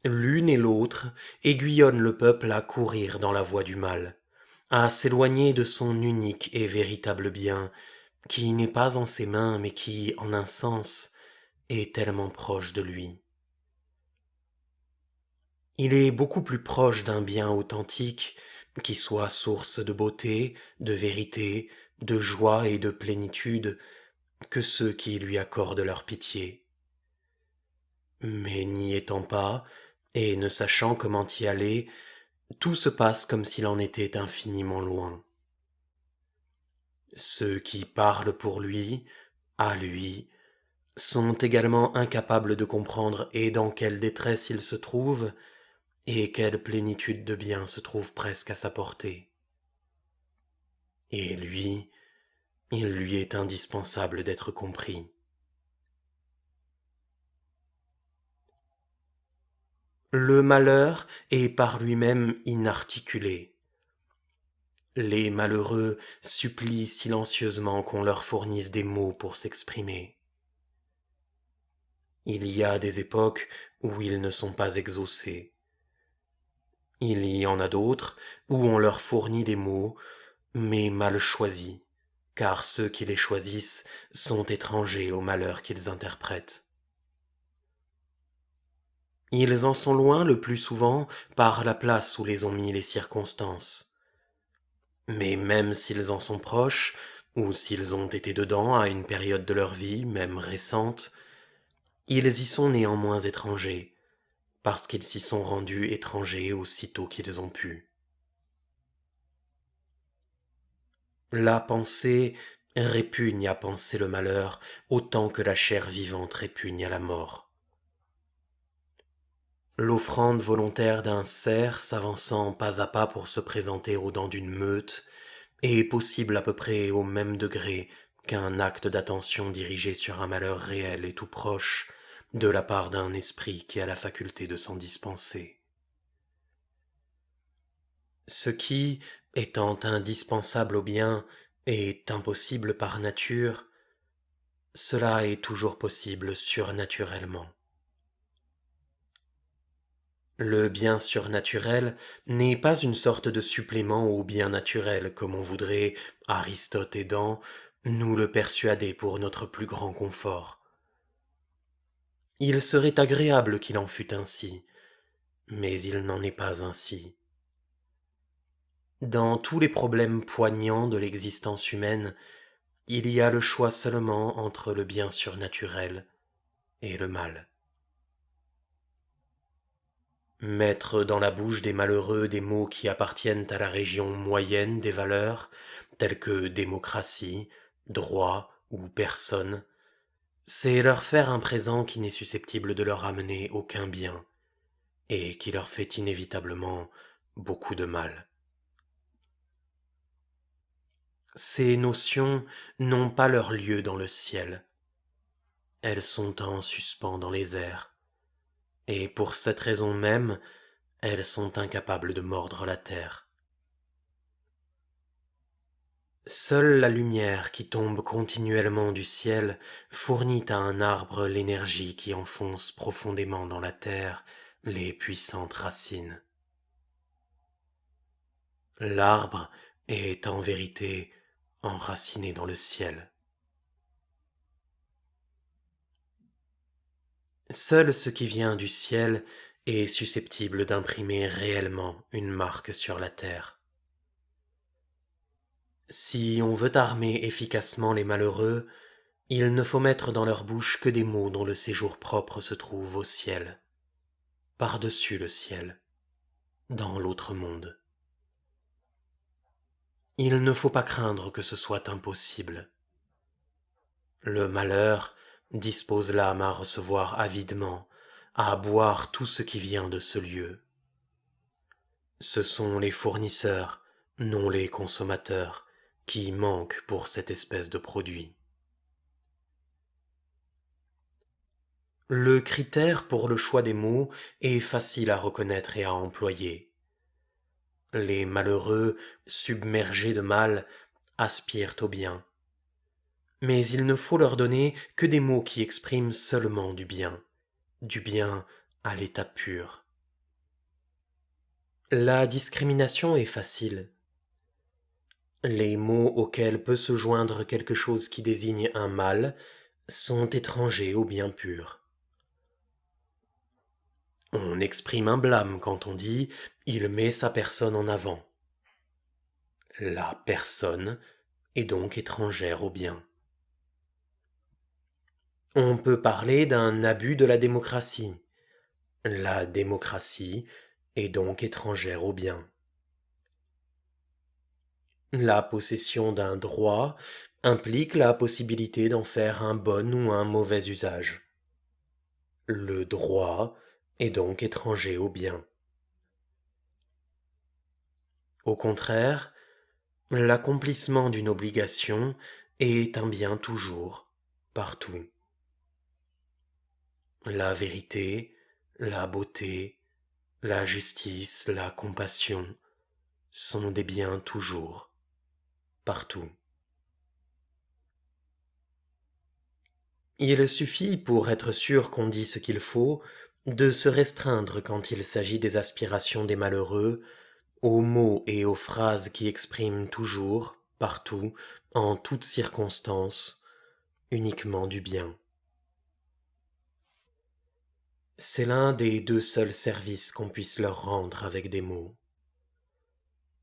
L'une et l'autre aiguillonnent le peuple à courir dans la voie du mal, à s'éloigner de son unique et véritable bien, qui n'est pas en ses mains mais qui, en un sens, est tellement proche de lui. Il est beaucoup plus proche d'un bien authentique, qui soit source de beauté, de vérité, de joie et de plénitude, que ceux qui lui accordent leur pitié. Mais n'y étant pas, et ne sachant comment y aller, tout se passe comme s'il en était infiniment loin. Ceux qui parlent pour lui, à lui, sont également incapables de comprendre et dans quelle détresse il se trouve, et quelle plénitude de bien se trouve presque à sa portée. Et lui, il lui est indispensable d'être compris. Le malheur est par lui-même inarticulé. Les malheureux supplient silencieusement qu'on leur fournisse des mots pour s'exprimer. Il y a des époques où ils ne sont pas exaucés. Il y en a d'autres où on leur fournit des mots, mais mal choisis, car ceux qui les choisissent sont étrangers au malheur qu'ils interprètent. Ils en sont loin le plus souvent par la place où les ont mis les circonstances. Mais même s'ils en sont proches, ou s'ils ont été dedans à une période de leur vie, même récente, ils y sont néanmoins étrangers, parce qu'ils s'y sont rendus étrangers aussitôt qu'ils ont pu. La pensée répugne à penser le malheur autant que la chair vivante répugne à la mort. L'offrande volontaire d'un cerf s'avançant pas à pas pour se présenter aux dents d'une meute est possible à peu près au même degré qu'un acte d'attention dirigé sur un malheur réel et tout proche de la part d'un esprit qui a la faculté de s'en dispenser. Ce qui, étant indispensable au bien, est impossible par nature, cela est toujours possible surnaturellement. Le bien surnaturel n'est pas une sorte de supplément au bien naturel, comme on voudrait, Aristote aidant, nous le persuader pour notre plus grand confort. Il serait agréable qu'il en fût ainsi, mais il n'en est pas ainsi. Dans tous les problèmes poignants de l'existence humaine, il y a le choix seulement entre le bien surnaturel et le mal. Mettre dans la bouche des malheureux des mots qui appartiennent à la région moyenne des valeurs, telles que démocratie, droit ou personne, c'est leur faire un présent qui n'est susceptible de leur amener aucun bien, et qui leur fait inévitablement beaucoup de mal. Ces notions n'ont pas leur lieu dans le ciel, elles sont en suspens dans les airs, et pour cette raison même, elles sont incapables de mordre la terre. Seule la lumière qui tombe continuellement du ciel fournit à un arbre l'énergie qui enfonce profondément dans la terre les puissantes racines. L'arbre est en vérité enraciné dans le ciel. Seul ce qui vient du ciel est susceptible d'imprimer réellement une marque sur la terre. Si on veut armer efficacement les malheureux, il ne faut mettre dans leur bouche que des mots dont le séjour propre se trouve au ciel, par-dessus le ciel, dans l'autre monde. Il ne faut pas craindre que ce soit impossible. Le malheur dispose l'âme à recevoir avidement, à boire tout ce qui vient de ce lieu. Ce sont les fournisseurs, non les consommateurs, qui manquent pour cette espèce de produit. Le critère pour le choix des mots est facile à reconnaître et à employer. Les malheureux, submergés de mal, aspirent au bien. Mais il ne faut leur donner que des mots qui expriment seulement du bien à l'état pur. La discrimination est facile. Les mots auxquels peut se joindre quelque chose qui désigne un mal sont étrangers au bien pur. On exprime un blâme quand on dit «il met sa personne en avant». La personne est donc étrangère au bien. On peut parler d'un abus de la démocratie. La démocratie est donc étrangère au bien. La possession d'un droit implique la possibilité d'en faire un bon ou un mauvais usage. Le droit est donc étranger au bien. Au contraire, l'accomplissement d'une obligation est un bien toujours, partout. La vérité, la beauté, la justice, la compassion sont des biens toujours, partout. Il suffit, pour être sûr qu'on dit ce qu'il faut, de se restreindre quand il s'agit des aspirations des malheureux, aux mots et aux phrases qui expriment toujours, partout, en toutes circonstances, uniquement du bien. C'est l'un des deux seuls services qu'on puisse leur rendre avec des mots.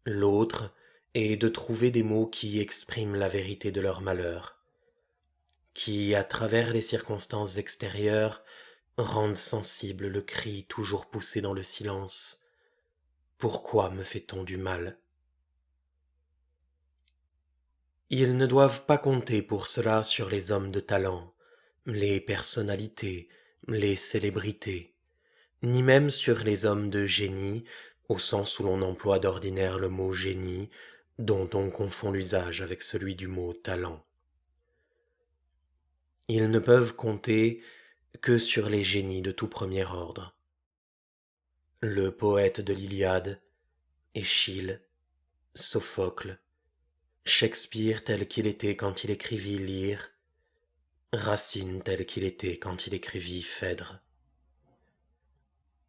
L'autre est de trouver des mots qui expriment la vérité de leur malheur, qui, à travers les circonstances extérieures, rendent sensible le cri toujours poussé dans le silence. Pourquoi me fait-on du mal? Ils ne doivent pas compter pour cela sur les hommes de talent, les personnalités, les célébrités, ni même sur les hommes de génie, au sens où l'on emploie d'ordinaire le mot génie, dont on confond l'usage avec celui du mot talent. Ils ne peuvent compter que sur les génies de tout premier ordre. Le poète de l'Iliade, Échille, Sophocle, Shakespeare tel qu'il était quand il écrivit Lyre, Racine tel qu'il était quand il écrivit Phèdre.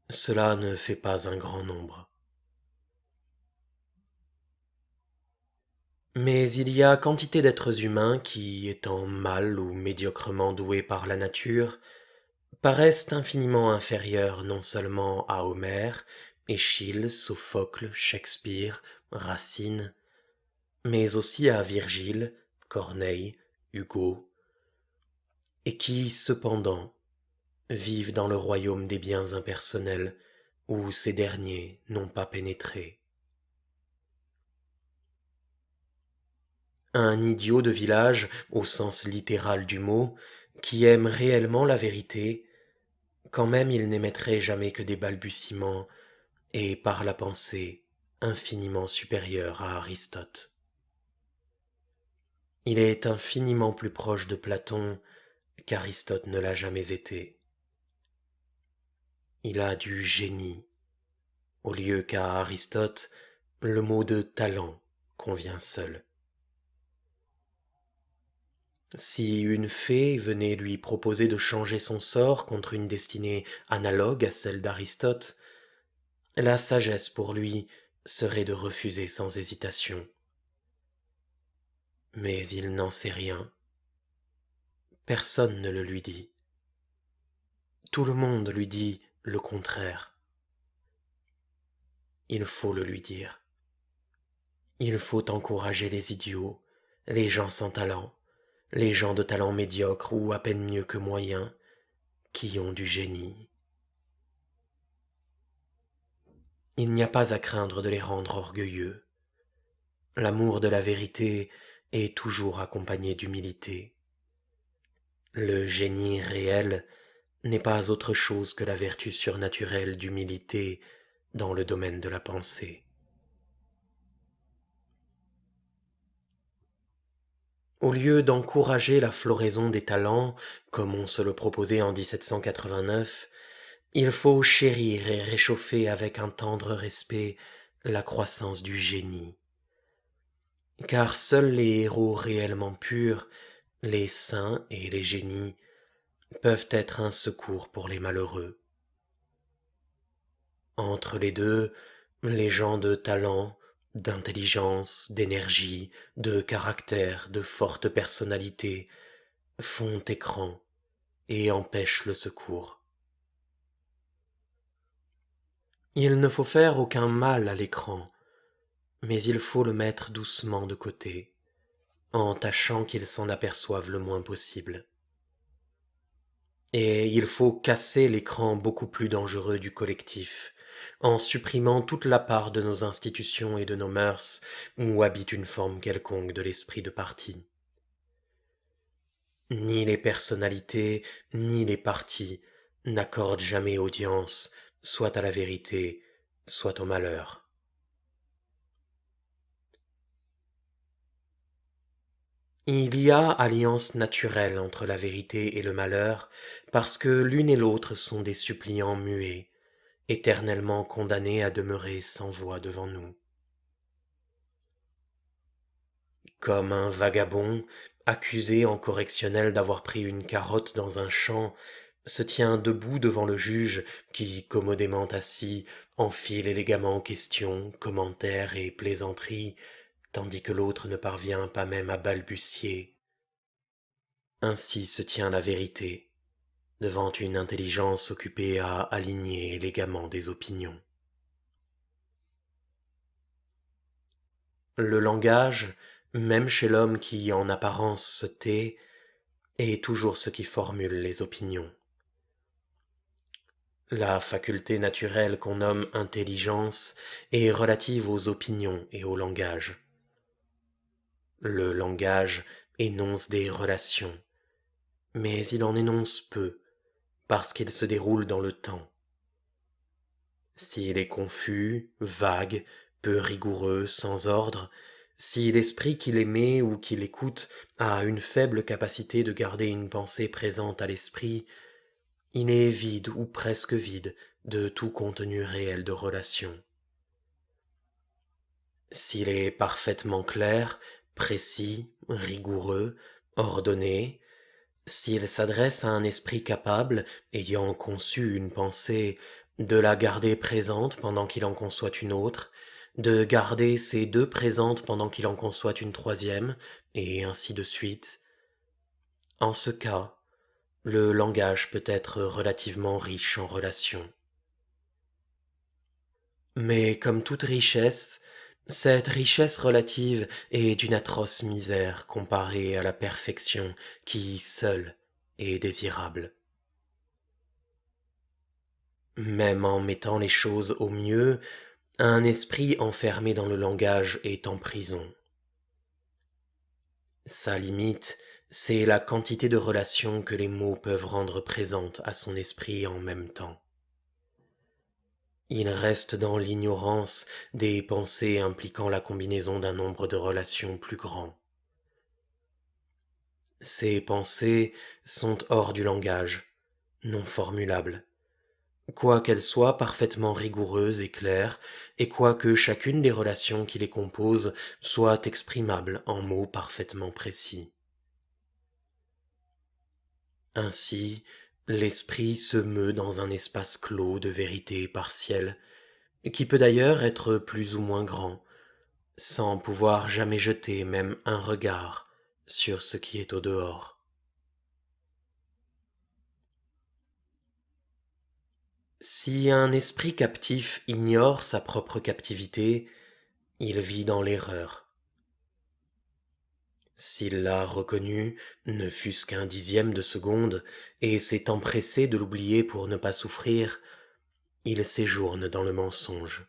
Cela ne fait pas un grand nombre. Mais il y a quantité d'êtres humains qui, étant mal ou médiocrement doués par la nature, paraissent infiniment inférieurs non seulement à Homère, Échille, Sophocle, Shakespeare, Racine, mais aussi à Virgile, Corneille, Hugo, et qui, cependant, vivent dans le royaume des biens impersonnels où ces derniers n'ont pas pénétré. Un idiot de village, au sens littéral du mot, qui aime réellement la vérité, quand même il n'émettrait jamais que des balbutiements, et par la pensée infiniment supérieure à Aristote. Il est infiniment plus proche de Platon qu'Aristote ne l'a jamais été. Il a du génie, au lieu qu'à Aristote, le mot de talent convient seul. Si une fée venait lui proposer de changer son sort contre une destinée analogue à celle d'Aristote, la sagesse pour lui serait de refuser sans hésitation. Mais il n'en sait rien. Personne ne le lui dit. Tout le monde lui dit le contraire. Il faut le lui dire. Il faut encourager les idiots, les gens sans talent, les gens de talent médiocre ou à peine mieux que moyen, qui ont du génie. Il n'y a pas à craindre de les rendre orgueilleux. L'amour de la vérité est toujours accompagné d'humilité. Le génie réel n'est pas autre chose que la vertu surnaturelle d'humilité dans le domaine de la pensée. Au lieu d'encourager la floraison des talents, comme on se le proposait en 1789, il faut chérir et réchauffer avec un tendre respect la croissance du génie. Car seuls les héros réellement purs, les saints et les génies, peuvent être un secours pour les malheureux. Entre les deux, les gens de talent, d'intelligence, d'énergie, de caractère, de forte personnalité, font écran et empêchent le secours. Il ne faut faire aucun mal à l'écran, mais il faut le mettre doucement de côté, en tâchant qu'il s'en aperçoive le moins possible. Et il faut casser l'écran beaucoup plus dangereux du collectif, en supprimant toute la part de nos institutions et de nos mœurs où habite une forme quelconque de l'esprit de parti. Ni les personnalités, ni les partis n'accordent jamais audience, soit à la vérité, soit au malheur. Il y a alliance naturelle entre la vérité et le malheur, parce que l'une et l'autre sont des suppliants muets, éternellement condamnés à demeurer sans voix devant nous. Comme un vagabond, accusé en correctionnel d'avoir pris une carotte dans un champ, se tient debout devant le juge qui, commodément assis, enfile élégamment questions, commentaires et plaisanteries, tandis que l'autre ne parvient pas même à balbutier. Ainsi se tient la vérité, devant une intelligence occupée à aligner élégamment des opinions. Le langage, même chez l'homme qui en apparence se tait, est toujours ce qui formule les opinions. La faculté naturelle qu'on nomme intelligence est relative aux opinions et au langage. Le langage énonce des relations, mais il en énonce peu, parce qu'il se déroule dans le temps. S'il est confus, vague, peu rigoureux, sans ordre, si l'esprit qui l'émet ou qui l'écoute a une faible capacité de garder une pensée présente à l'esprit, il est vide ou presque vide de tout contenu réel de relation. S'il est parfaitement clair, précis, rigoureux, ordonné, s'il s'adresse à un esprit capable, ayant conçu une pensée, de la garder présente pendant qu'il en conçoit une autre, de garder ces deux présentes pendant qu'il en conçoit une troisième, et ainsi de suite, en ce cas, le langage peut être relativement riche en relations. Mais comme toute richesse, cette richesse relative est d'une atroce misère comparée à la perfection qui, seule, est désirable. Même en mettant les choses au mieux, un esprit enfermé dans le langage est en prison. Sa limite, c'est la quantité de relations que les mots peuvent rendre présentes à son esprit en même temps. Il reste dans l'ignorance des pensées impliquant la combinaison d'un nombre de relations plus grand. Ces pensées sont hors du langage, non formulables, quoiqu'elles soient parfaitement rigoureuses et claires, et quoique chacune des relations qui les composent soit exprimable en mots parfaitement précis. Ainsi, l'esprit se meut dans un espace clos de vérité partielle, qui peut d'ailleurs être plus ou moins grand, sans pouvoir jamais jeter même un regard sur ce qui est au dehors. Si un esprit captif ignore sa propre captivité, il vit dans l'erreur. S'il l'a reconnue, ne fût-ce qu'un dixième de seconde, et s'est empressé de l'oublier pour ne pas souffrir, il séjourne dans le mensonge.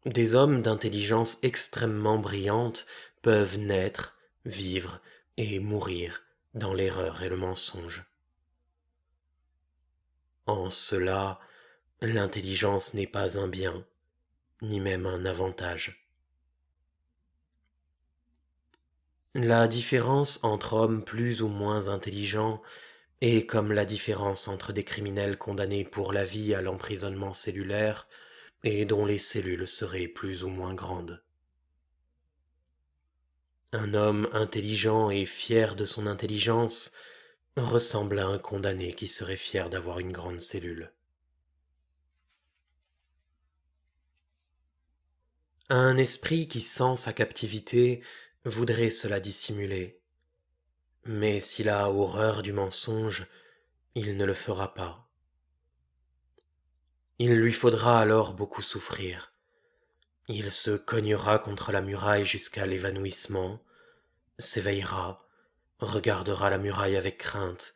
Des hommes d'intelligence extrêmement brillante peuvent naître, vivre et mourir dans l'erreur et le mensonge. En cela, l'intelligence n'est pas un bien, ni même un avantage. La différence entre hommes plus ou moins intelligents est comme la différence entre des criminels condamnés pour la vie à l'emprisonnement cellulaire et dont les cellules seraient plus ou moins grandes. Un homme intelligent et fier de son intelligence ressemble à un condamné qui serait fier d'avoir une grande cellule. Un esprit qui sent sa captivité voudrait cela dissimuler, mais s'il a horreur du mensonge, il ne le fera pas. Il lui faudra alors beaucoup souffrir. Il se cognera contre la muraille jusqu'à l'évanouissement, s'éveillera, regardera la muraille avec crainte,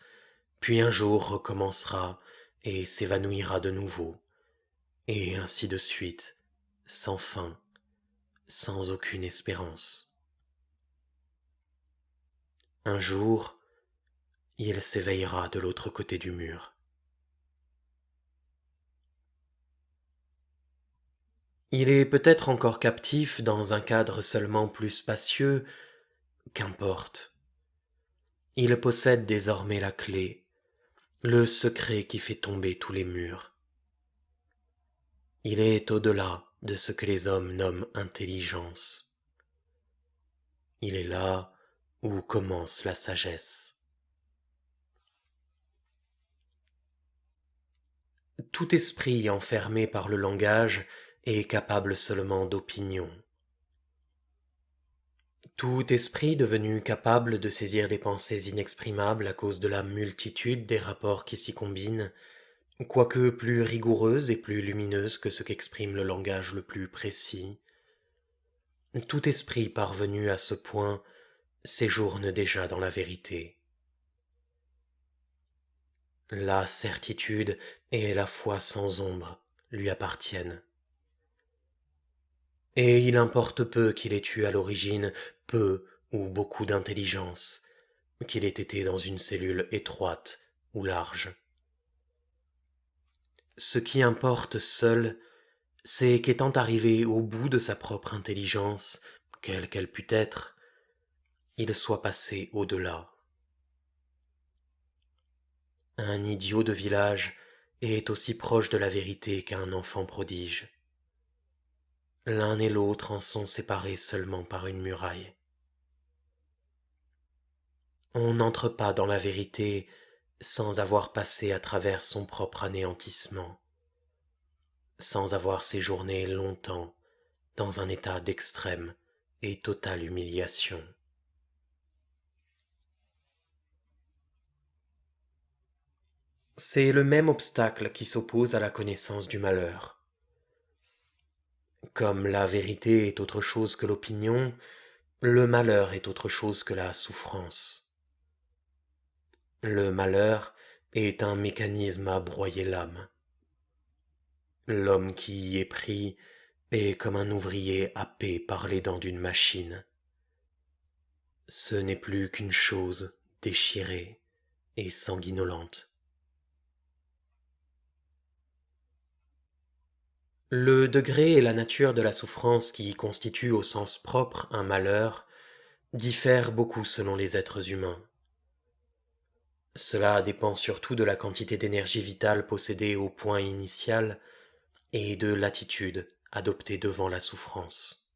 puis un jour recommencera et s'évanouira de nouveau, et ainsi de suite, sans fin, sans aucune espérance. Un jour, il s'éveillera de l'autre côté du mur. Il est peut-être encore captif dans un cadre seulement plus spacieux, qu'importe. Il possède désormais la clé, le secret qui fait tomber tous les murs. Il est au-delà de ce que les hommes nomment intelligence. Il est là où commence la sagesse. Tout esprit enfermé par le langage est capable seulement d'opinion. Tout esprit devenu capable de saisir des pensées inexprimables à cause de la multitude des rapports qui s'y combinent, quoique plus rigoureuses et plus lumineuses que ce qu'exprime le langage le plus précis, tout esprit parvenu à ce point séjourne déjà dans la vérité. La certitude et la foi sans ombre lui appartiennent. Et il importe peu qu'il ait eu à l'origine peu ou beaucoup d'intelligence, qu'il ait été dans une cellule étroite ou large. Ce qui importe seul, c'est qu'étant arrivé au bout de sa propre intelligence, quelle qu'elle pût être, il soit passé au-delà. Un idiot de village est aussi proche de la vérité qu'un enfant prodige. L'un et l'autre en sont séparés seulement par une muraille. On n'entre pas dans la vérité sans avoir passé à travers son propre anéantissement, sans avoir séjourné longtemps dans un état d'extrême et totale humiliation. C'est le même obstacle qui s'oppose à la connaissance du malheur. Comme la vérité est autre chose que l'opinion, le malheur est autre chose que la souffrance. Le malheur est un mécanisme à broyer l'âme. L'homme qui y est pris est comme un ouvrier happé par les dents d'une machine. Ce n'est plus qu'une chose déchirée et sanguinolente. Le degré et la nature de la souffrance qui constitue au sens propre un malheur diffèrent beaucoup selon les êtres humains. Cela dépend surtout de la quantité d'énergie vitale possédée au point initial et de l'attitude adoptée devant la souffrance.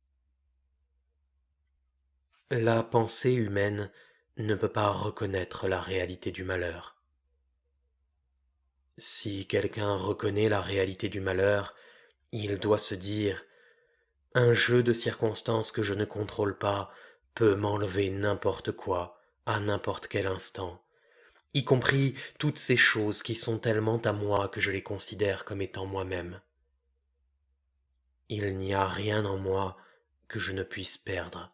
La pensée humaine ne peut pas reconnaître la réalité du malheur. Si quelqu'un reconnaît la réalité du malheur, il doit se dire: un jeu de circonstances que je ne contrôle pas peut m'enlever n'importe quoi à n'importe quel instant, y compris toutes ces choses qui sont tellement à moi que je les considère comme étant moi-même. Il n'y a rien en moi que je ne puisse perdre.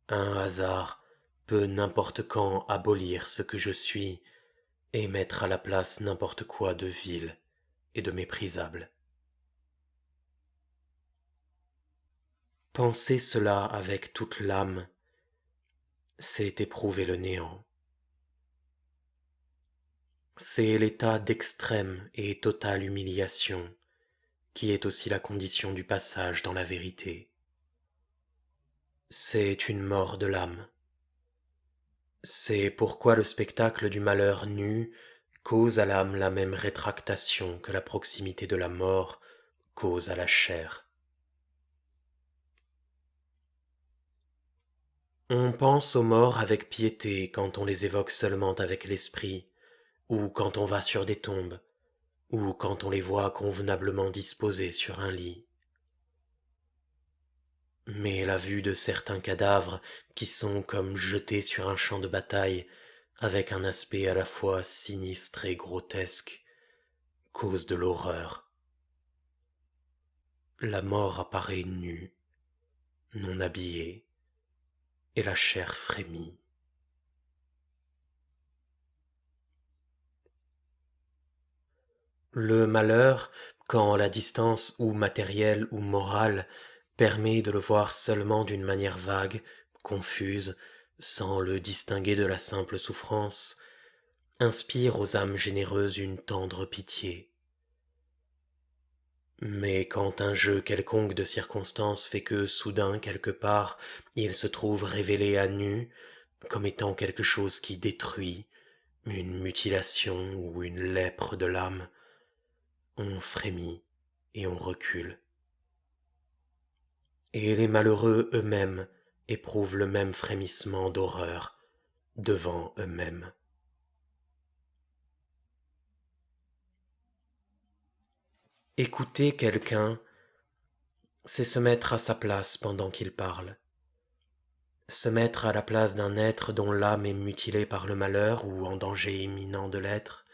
Un hasard peut n'importe quand abolir ce que je suis et mettre à la place n'importe quoi de vil et de méprisable. Penser cela avec toute l'âme, c'est éprouver le néant. C'est l'état d'extrême et totale humiliation qui est aussi la condition du passage dans la vérité. C'est une mort de l'âme. C'est pourquoi le spectacle du malheur nu cause à l'âme la même rétractation que la proximité de la mort cause à la chair. On pense aux morts avec piété quand on les évoque seulement avec l'esprit, ou quand on va sur des tombes, ou quand on les voit convenablement disposés sur un lit. Mais la vue de certains cadavres qui sont comme jetés sur un champ de bataille, avec un aspect à la fois sinistre et grotesque, cause de l'horreur. La mort apparaît nue, non habillée, et la chair frémit. Le malheur, quand la distance ou matérielle ou morale permet de le voir seulement d'une manière vague, confuse, sans le distinguer de la simple souffrance, inspire aux âmes généreuses une tendre pitié. Mais quand un jeu quelconque de circonstances fait que soudain, quelque part, il se trouve révélé à nu, comme étant quelque chose qui détruit, une mutilation ou une lèpre de l'âme, on frémit et on recule. Et les malheureux eux-mêmes éprouvent le même frémissement d'horreur devant eux-mêmes. Écouter quelqu'un, c'est se mettre à sa place pendant qu'il parle, se mettre à la place d'un être dont l'âme est mutilée par le malheur ou en danger imminent de l'être,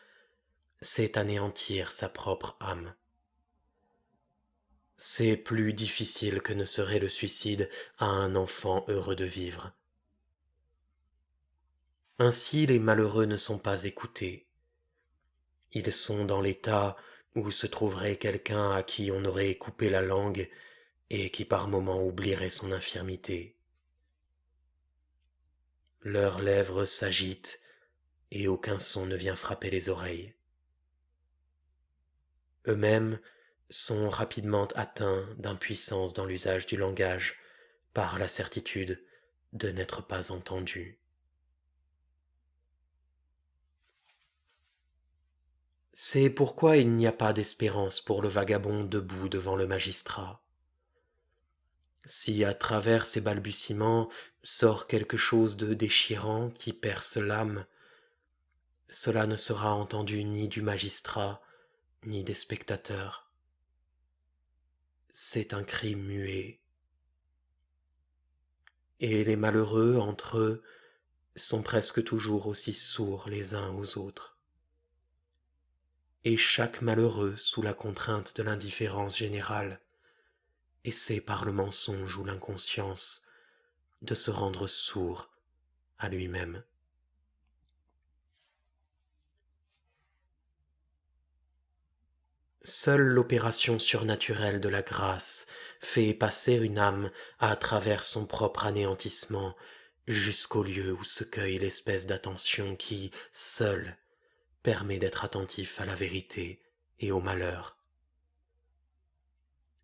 c'est anéantir sa propre âme. C'est plus difficile que ne serait le suicide à un enfant heureux de vivre. Ainsi les malheureux ne sont pas écoutés. Ils sont dans l'état où se trouverait quelqu'un à qui on aurait coupé la langue et qui par moments oublierait son infirmité. Leurs lèvres s'agitent et aucun son ne vient frapper les oreilles. Eux-mêmes sont rapidement atteints d'impuissance dans l'usage du langage par la certitude de n'être pas entendus. C'est pourquoi il n'y a pas d'espérance pour le vagabond debout devant le magistrat. Si à travers ces balbutiements sort quelque chose de déchirant qui perce l'âme, cela ne sera entendu ni du magistrat, ni des spectateurs. C'est un cri muet. Et les malheureux entre eux sont presque toujours aussi sourds les uns aux autres. Et chaque malheureux, sous la contrainte de l'indifférence générale, essaie par le mensonge ou l'inconscience de se rendre sourd à lui-même. Seule l'opération surnaturelle de la grâce fait passer une âme à travers son propre anéantissement jusqu'au lieu où se cueille l'espèce d'attention qui, seule, permet d'être attentif à la vérité et au malheur.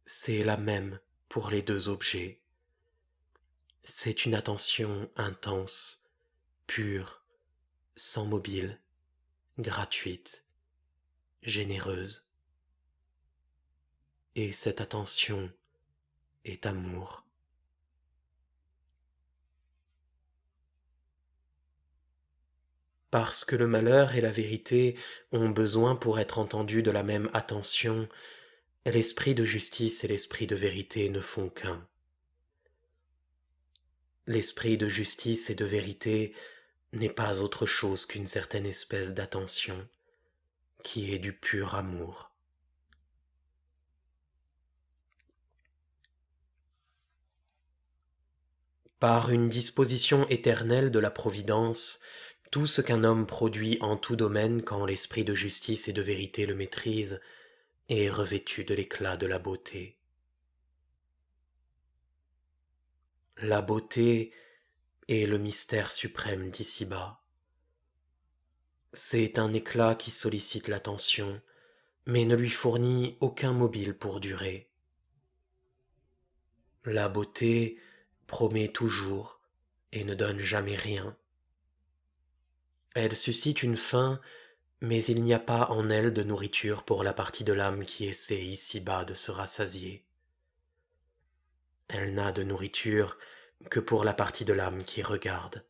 C'est la même pour les deux objets. C'est une attention intense, pure, sans mobile, gratuite, généreuse. Et cette attention est amour. Parce que le malheur et la vérité ont besoin pour être entendus de la même attention, l'esprit de justice et l'esprit de vérité ne font qu'un. L'esprit de justice et de vérité n'est pas autre chose qu'une certaine espèce d'attention, qui est du pur amour. Par une disposition éternelle de la Providence, tout ce qu'un homme produit en tout domaine quand l'esprit de justice et de vérité le maîtrise est revêtu de l'éclat de la beauté. La beauté est le mystère suprême d'ici-bas. C'est un éclat qui sollicite l'attention, mais ne lui fournit aucun mobile pour durer. La beauté promet toujours et ne donne jamais rien. Elle suscite une faim, mais il n'y a pas en elle de nourriture pour la partie de l'âme qui essaie ici-bas de se rassasier. Elle n'a de nourriture que pour la partie de l'âme qui regarde.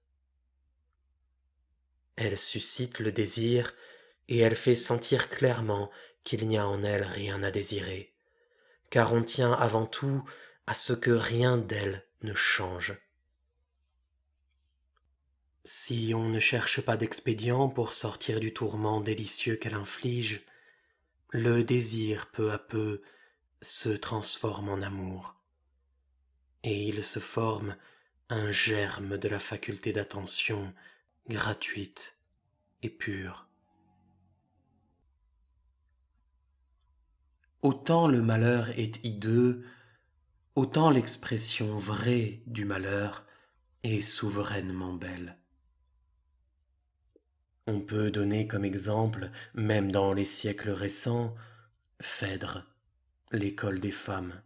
Elle suscite le désir et elle fait sentir clairement qu'il n'y a en elle rien à désirer, car on tient avant tout à ce que rien d'elle ne change. Si on ne cherche pas d'expédient pour sortir du tourment délicieux qu'elle inflige, le désir peu à peu se transforme en amour, et il se forme un germe de la faculté d'attention gratuite et pure. Autant le malheur est hideux, autant l'expression vraie du malheur est souverainement belle. On peut donner comme exemple, même dans les siècles récents, Phèdre, l'école des femmes,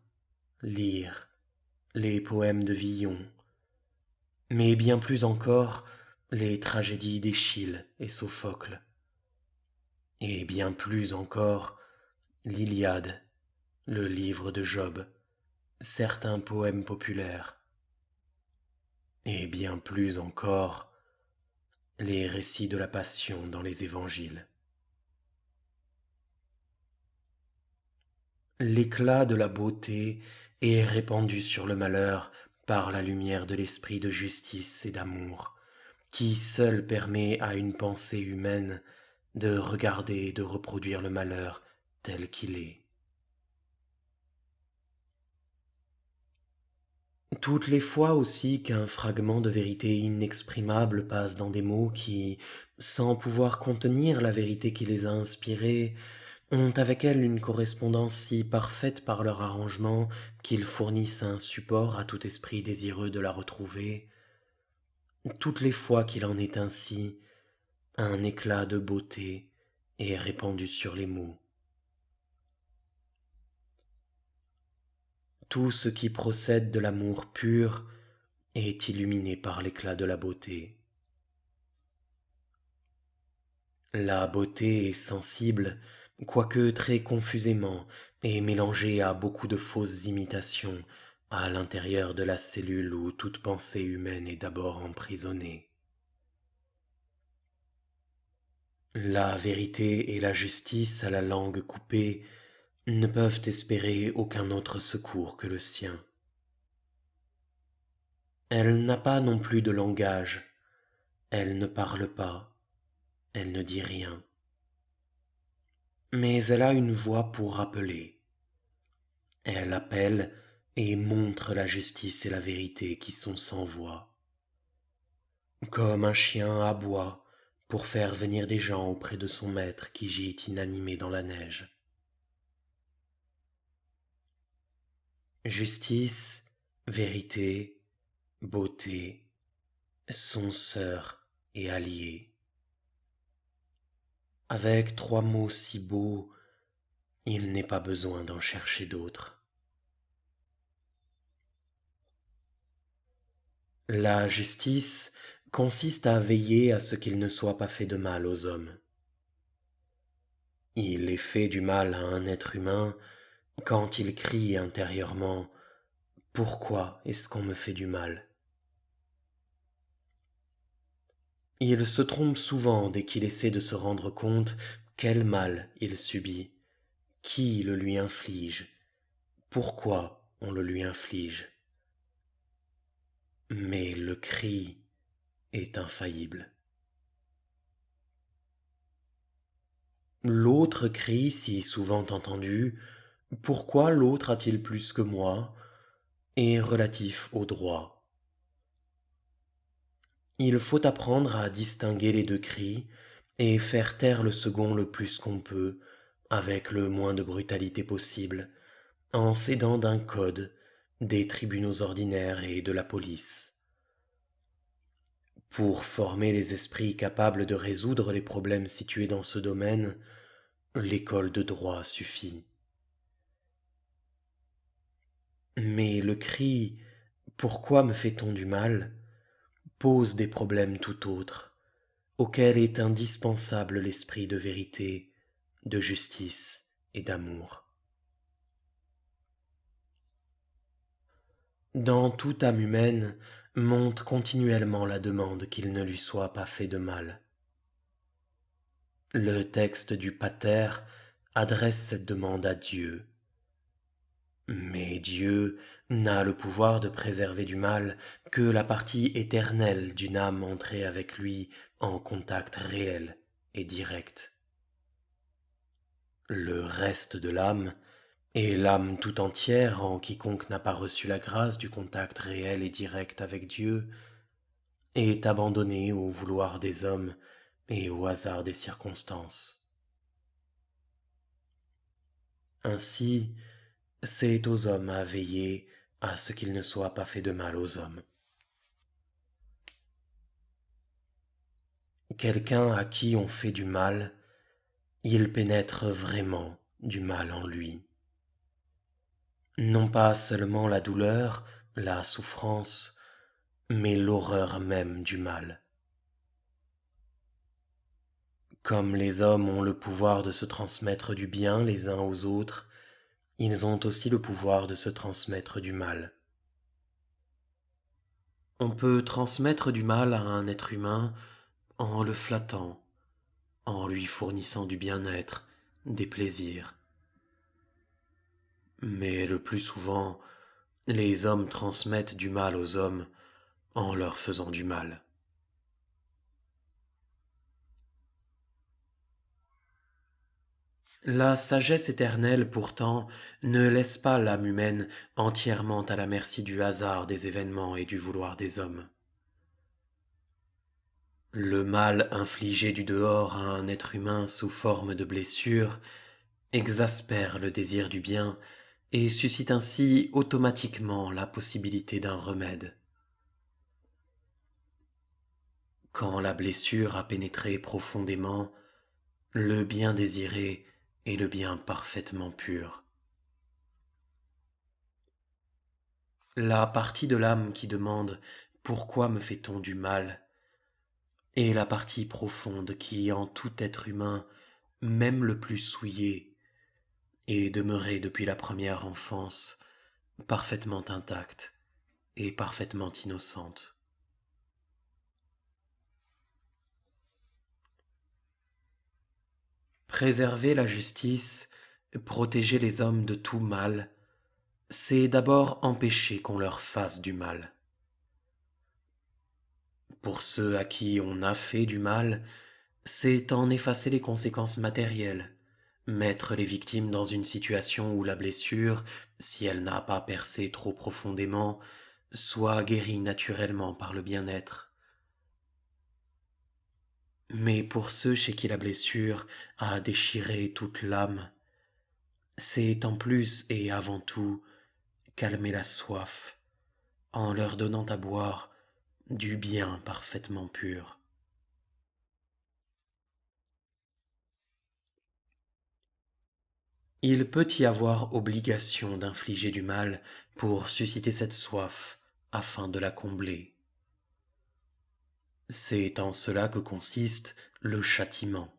Lyre, les poèmes de Villon, mais bien plus encore les tragédies d'Échille et Sophocle, et bien plus encore l'Iliade, le livre de Job, certains poèmes populaires, et bien plus encore les récits de la Passion dans les évangiles. L'éclat de la beauté est répandu sur le malheur par la lumière de l'esprit de justice et d'amour, qui seul permet à une pensée humaine de regarder et de reproduire le malheur tel qu'il est. Toutes les fois aussi qu'un fragment de vérité inexprimable passe dans des mots qui, sans pouvoir contenir la vérité qui les a inspirés, ont avec elle une correspondance si parfaite par leur arrangement qu'ils fournissent un support à tout esprit désireux de la retrouver, toutes les fois qu'il en est ainsi, un éclat de beauté est répandu sur les mots. Tout ce qui procède de l'amour pur est illuminé par l'éclat de la beauté. La beauté est sensible, quoique très confusément, et mélangée à beaucoup de fausses imitations, à l'intérieur de la cellule où toute pensée humaine est d'abord emprisonnée. La vérité et la justice à la langue coupée ne peuvent espérer aucun autre secours que le sien. Elle n'a pas non plus de langage, elle ne parle pas, elle ne dit rien. Mais elle a une voix pour rappeler. Elle appelle et montre la justice et la vérité qui sont sans voix. Comme un chien aboie pour faire venir des gens auprès de son maître qui gît inanimé dans la neige. Justice, vérité, beauté sont sœurs et alliées. Avec trois mots si beaux, il n'est pas besoin d'en chercher d'autres. La justice consiste à veiller à ce qu'il ne soit pas fait de mal aux hommes. Il est fait du mal à un être humain quand il crie intérieurement « Pourquoi est-ce qu'on me fait du mal ?» Il se trompe souvent dès qu'il essaie de se rendre compte quel mal il subit, qui le lui inflige, pourquoi on le lui inflige. Mais le cri est infaillible. L'autre crie si souvent entendu « Pourquoi l'autre a-t-il plus que moi ?» est relatif au droit. Il faut apprendre à distinguer les deux cris et faire taire le second le plus qu'on peut, avec le moins de brutalité possible, en s'aidant d'un code, des tribunaux ordinaires et de la police. Pour former les esprits capables de résoudre les problèmes situés dans ce domaine, l'école de droit suffit. Mais le cri « Pourquoi me fait-on du mal ?» pose des problèmes tout autres, auquel est indispensable l'esprit de vérité, de justice et d'amour. Dans toute âme humaine monte continuellement la demande qu'il ne lui soit pas fait de mal. Le texte du Pater adresse cette demande à Dieu. Mais Dieu n'a le pouvoir de préserver du mal que la partie éternelle d'une âme entrée avec lui en contact réel et direct. Le reste de l'âme, et l'âme tout entière en quiconque n'a pas reçu la grâce du contact réel et direct avec Dieu, est abandonnée au vouloir des hommes et au hasard des circonstances. Ainsi, c'est aux hommes à veiller à ce qu'il ne soit pas fait de mal aux hommes. Quelqu'un à qui on fait du mal, il pénètre vraiment du mal en lui. Non pas seulement la douleur, la souffrance, mais l'horreur même du mal. Comme les hommes ont le pouvoir de se transmettre du bien les uns aux autres, ils ont aussi le pouvoir de se transmettre du mal. On peut transmettre du mal à un être humain en le flattant, en lui fournissant du bien-être, des plaisirs. Mais le plus souvent, les hommes transmettent du mal aux hommes en leur faisant du mal. La sagesse éternelle, pourtant, ne laisse pas l'âme humaine entièrement à la merci du hasard des événements et du vouloir des hommes. Le mal infligé du dehors à un être humain sous forme de blessure exaspère le désir du bien et suscite ainsi automatiquement la possibilité d'un remède. Quand la blessure a pénétré profondément, le bien désiré est le bien parfaitement pur. La partie de l'âme qui demande «Pourquoi me fait-on du mal?» est la partie profonde qui, en tout être humain, même le plus souillé, est demeurée depuis la première enfance, parfaitement intacte et parfaitement innocente. Préserver la justice, protéger les hommes de tout mal, c'est d'abord empêcher qu'on leur fasse du mal. Pour ceux à qui on a fait du mal, c'est en effacer les conséquences matérielles, mettre les victimes dans une situation où la blessure, si elle n'a pas percé trop profondément, soit guérie naturellement par le bien-être. Mais pour ceux chez qui la blessure a déchiré toute l'âme, c'est en plus et avant tout calmer la soif en leur donnant à boire du bien parfaitement pur. Il peut y avoir obligation d'infliger du mal pour susciter cette soif afin de la combler. C'est en cela que consiste le châtiment.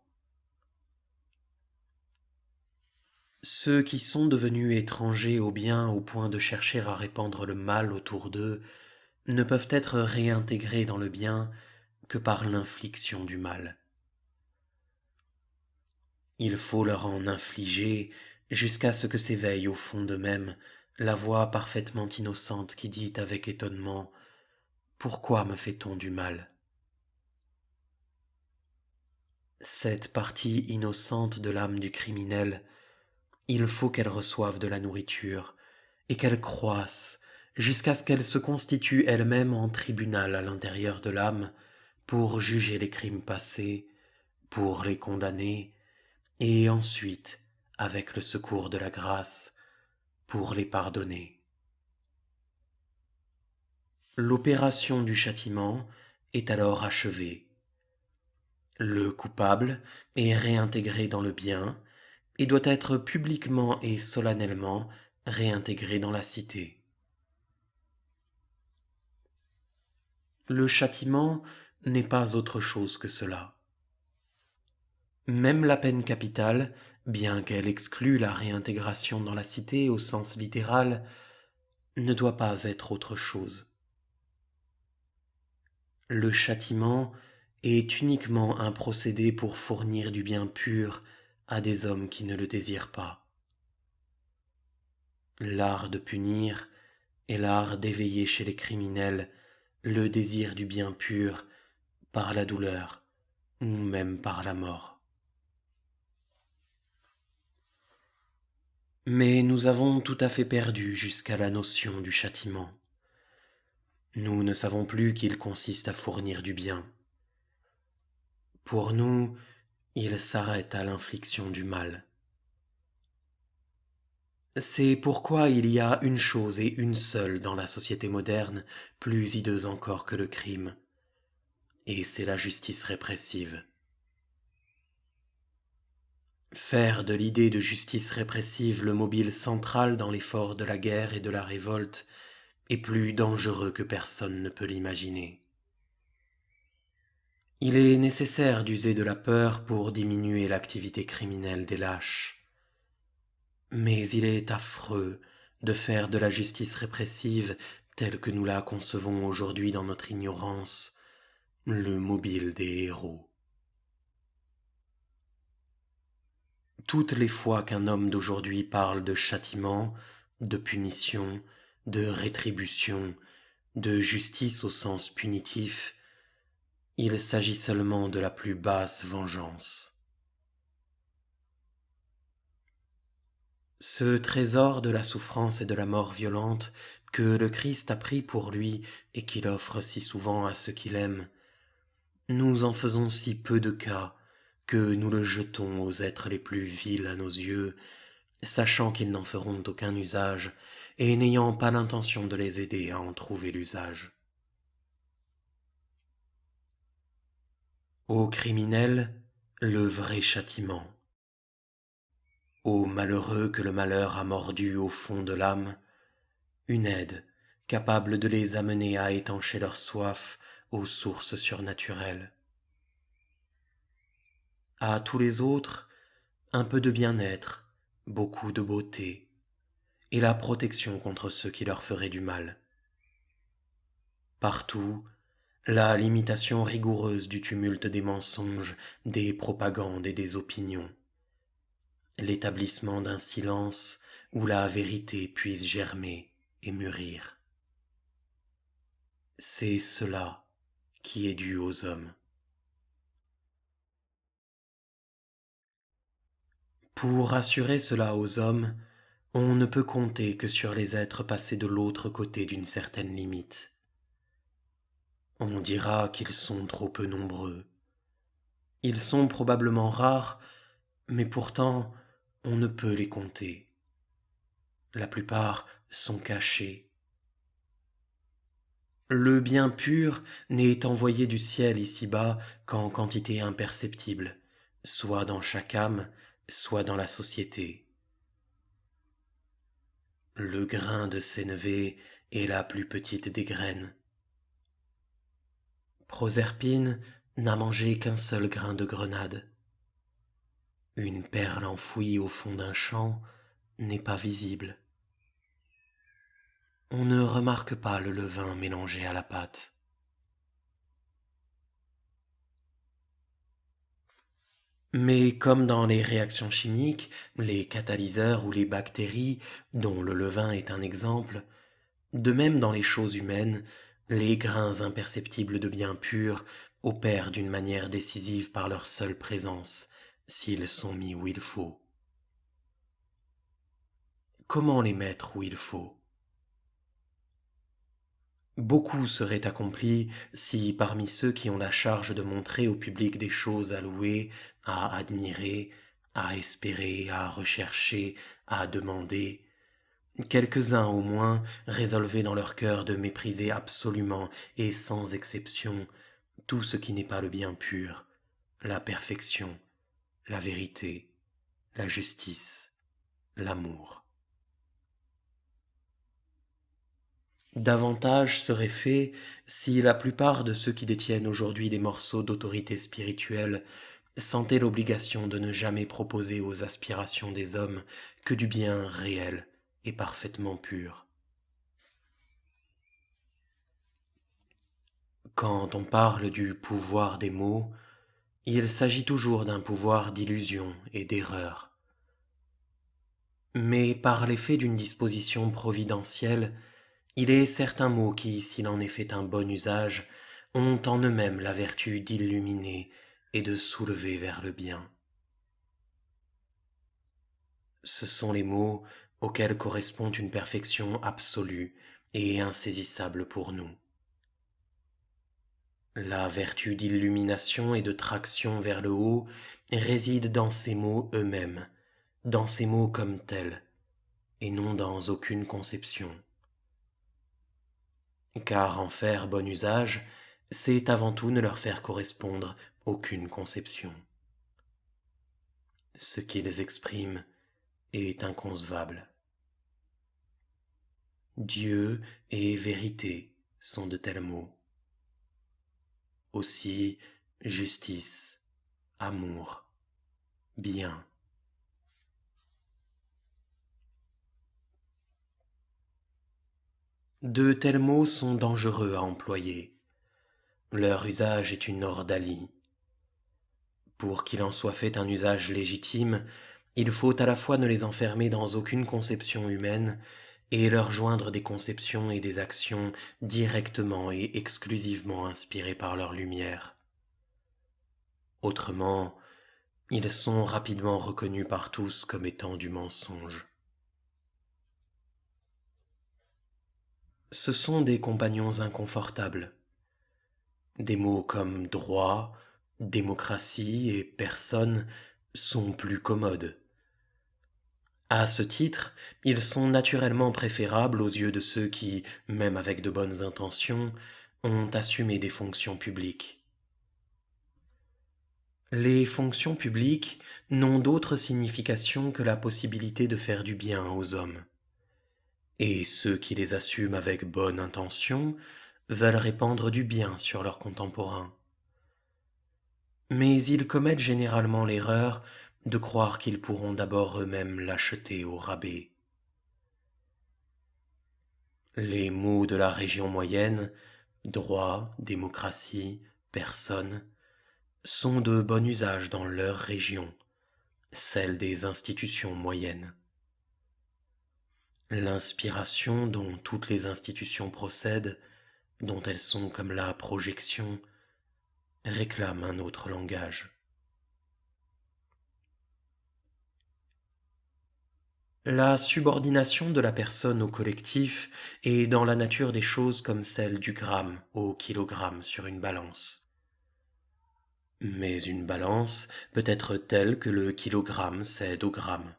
Ceux qui sont devenus étrangers au bien au point de chercher à répandre le mal autour d'eux ne peuvent être réintégrés dans le bien que par l'infliction du mal. Il faut leur en infliger jusqu'à ce que s'éveille au fond d'eux-mêmes la voix parfaitement innocente qui dit avec étonnement: «Pourquoi me fait-on du mal?» Cette partie innocente de l'âme du criminel, il faut qu'elle reçoive de la nourriture et qu'elle croisse jusqu'à ce qu'elle se constitue elle-même en tribunal à l'intérieur de l'âme pour juger les crimes passés, pour les condamner, et ensuite, avec le secours de la grâce, pour les pardonner. L'opération du châtiment est alors achevée. Le coupable est réintégré dans le bien et doit être publiquement et solennellement réintégré dans la cité. Le châtiment n'est pas autre chose que cela. Même la peine capitale, bien qu'elle exclue la réintégration dans la cité au sens littéral, ne doit pas être autre chose. Le châtiment est uniquement un procédé pour fournir du bien pur à des hommes qui ne le désirent pas. L'art de punir est l'art d'éveiller chez les criminels le désir du bien pur par la douleur ou même par la mort. Mais nous avons tout à fait perdu jusqu'à la notion du châtiment. Nous ne savons plus qu'il consiste à fournir du bien. Pour nous, il s'arrête à l'infliction du mal. C'est pourquoi il y a une chose et une seule dans la société moderne, plus hideuse encore que le crime, et c'est la justice répressive. Faire de l'idée de justice répressive le mobile central dans l'effort de la guerre et de la révolte est plus dangereux que personne ne peut l'imaginer. Il est nécessaire d'user de la peur pour diminuer l'activité criminelle des lâches. Mais il est affreux de faire de la justice répressive, telle que nous la concevons aujourd'hui dans notre ignorance, le mobile des héros. Toutes les fois qu'un homme d'aujourd'hui parle de châtiment, de punition, de rétribution, de justice au sens punitif, il s'agit seulement de la plus basse vengeance. Ce trésor de la souffrance et de la mort violente que le Christ a pris pour lui et qu'il offre si souvent à ceux qu'il aime, nous en faisons si peu de cas que nous le jetons aux êtres les plus vils à nos yeux, sachant qu'ils n'en feront aucun usage et n'ayant pas l'intention de les aider à en trouver l'usage. Aux criminels, le vrai châtiment. Aux malheureux que le malheur a mordus au fond de l'âme, une aide capable de les amener à étancher leur soif aux sources surnaturelles. À tous les autres, un peu de bien-être, beaucoup de beauté, et la protection contre ceux qui leur feraient du mal. Partout, la limitation rigoureuse du tumulte des mensonges, des propagandes et des opinions. L'établissement d'un silence où la vérité puisse germer et mûrir. C'est cela qui est dû aux hommes. Pour assurer cela aux hommes, on ne peut compter que sur les êtres passés de l'autre côté d'une certaine limite. On dira qu'ils sont trop peu nombreux. Ils sont probablement rares, mais pourtant on ne peut les compter. La plupart sont cachés. Le bien pur n'est envoyé du ciel ici-bas qu'en quantité imperceptible, soit dans chaque âme, soit dans la société. Le grain de sénévé est la plus petite des graines. Proserpine n'a mangé qu'un seul grain de grenade. Une perle enfouie au fond d'un champ n'est pas visible. On ne remarque pas le levain mélangé à la pâte. Mais comme dans les réactions chimiques, les catalyseurs ou les bactéries, dont le levain est un exemple, de même dans les choses humaines, les grains imperceptibles de bien pur opèrent d'une manière décisive par leur seule présence, s'ils sont mis où il faut. Comment les mettre où il faut? Beaucoup serait accompli si, parmi ceux qui ont la charge de montrer au public des choses à louer, à admirer, à espérer, à rechercher, à demander, quelques-uns au moins résolvaient dans leur cœur de mépriser absolument et sans exception tout ce qui n'est pas le bien pur, la perfection, la vérité, la justice, l'amour. Davantage serait fait si la plupart de ceux qui détiennent aujourd'hui des morceaux d'autorité spirituelle sentaient l'obligation de ne jamais proposer aux aspirations des hommes que du bien réel et parfaitement pur. Quand on parle du pouvoir des mots, il s'agit toujours d'un pouvoir d'illusion et d'erreur. Mais par l'effet d'une disposition providentielle, il est certains mots qui, s'il en est fait un bon usage, ont en eux-mêmes la vertu d'illuminer et de soulever vers le bien. Ce sont les mots auxquels correspond une perfection absolue et insaisissable pour nous. La vertu d'illumination et de traction vers le haut réside dans ces mots eux-mêmes, dans ces mots comme tels, et non dans aucune conception. Car en faire bon usage, c'est avant tout ne leur faire correspondre aucune conception. Ce qu'ils expriment est inconcevable. Dieu et vérité sont de tels mots. Aussi justice, amour, bien. De tels mots sont dangereux à employer. Leur usage est une ordalie. Pour qu'il en soit fait un usage légitime, il faut à la fois ne les enfermer dans aucune conception humaine et leur joindre des conceptions et des actions directement et exclusivement inspirées par leur lumière. Autrement, ils sont rapidement reconnus par tous comme étant du mensonge. Ce sont des compagnons inconfortables. Des mots comme droit, démocratie et personne sont plus commodes. À ce titre, ils sont naturellement préférables aux yeux de ceux qui, même avec de bonnes intentions, ont assumé des fonctions publiques. Les fonctions publiques n'ont d'autre signification que la possibilité de faire du bien aux hommes. Et ceux qui les assument avec bonne intention veulent répandre du bien sur leurs contemporains. Mais ils commettent généralement l'erreur de croire qu'ils pourront d'abord eux-mêmes l'acheter au rabais. Les mots de la région moyenne, droit, démocratie, personne, sont de bon usage dans leur région, celle des institutions moyennes. L'inspiration dont toutes les institutions procèdent, dont elles sont comme la projection, réclame un autre langage. La subordination de la personne au collectif est dans la nature des choses comme celle du gramme au kilogramme sur une balance. Mais une balance peut être telle que le kilogramme cède au gramme.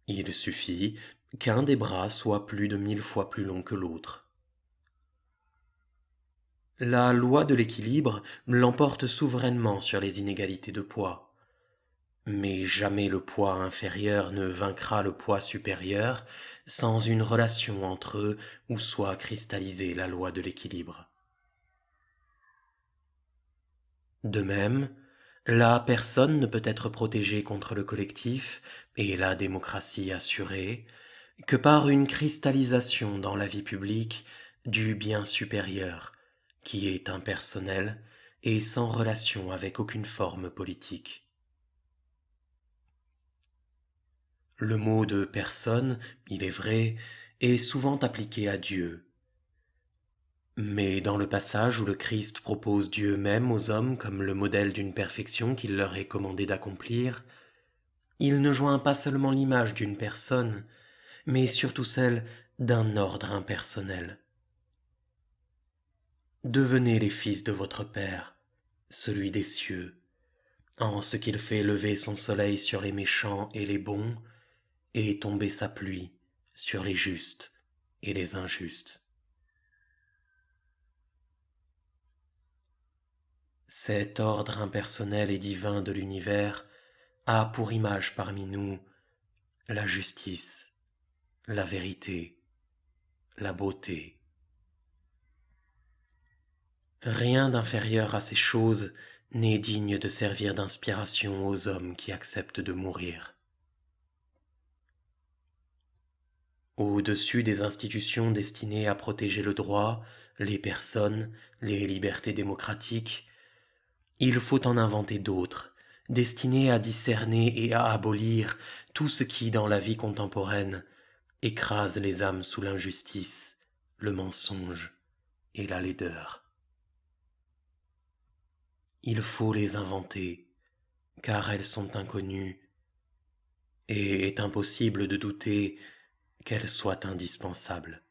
Il suffit qu'un des bras soit plus de 1000 fois plus long que l'autre. La loi de l'équilibre l'emporte souverainement sur les inégalités de poids. Mais jamais le poids inférieur ne vaincra le poids supérieur sans une relation entre eux où soit cristallisée la loi de l'équilibre. De même, la personne ne peut être protégée contre le collectif et la démocratie assurée que par une cristallisation dans la vie publique du bien supérieur, qui est impersonnel et sans relation avec aucune forme politique. Le mot de personne, il est vrai, est souvent appliqué à Dieu. Mais dans le passage où le Christ propose Dieu même aux hommes comme le modèle d'une perfection qu'il leur est commandé d'accomplir, il ne joint pas seulement l'image d'une personne, mais surtout celle d'un ordre impersonnel. Devenez les fils de votre Père, celui des cieux, en ce qu'il fait lever son soleil sur les méchants et les bons, et tomber sa pluie sur les justes et les injustes. Cet ordre impersonnel et divin de l'univers a pour image parmi nous la justice, la vérité, la beauté. Rien d'inférieur à ces choses n'est digne de servir d'inspiration aux hommes qui acceptent de mourir. Au-dessus des institutions destinées à protéger le droit, les personnes, les libertés démocratiques, il faut en inventer d'autres, destinées à discerner et à abolir tout ce qui, dans la vie contemporaine, écrase les âmes sous l'injustice, le mensonge et la laideur. Il faut les inventer, car elles sont inconnues, et est impossible de douter qu'elles soient indispensables.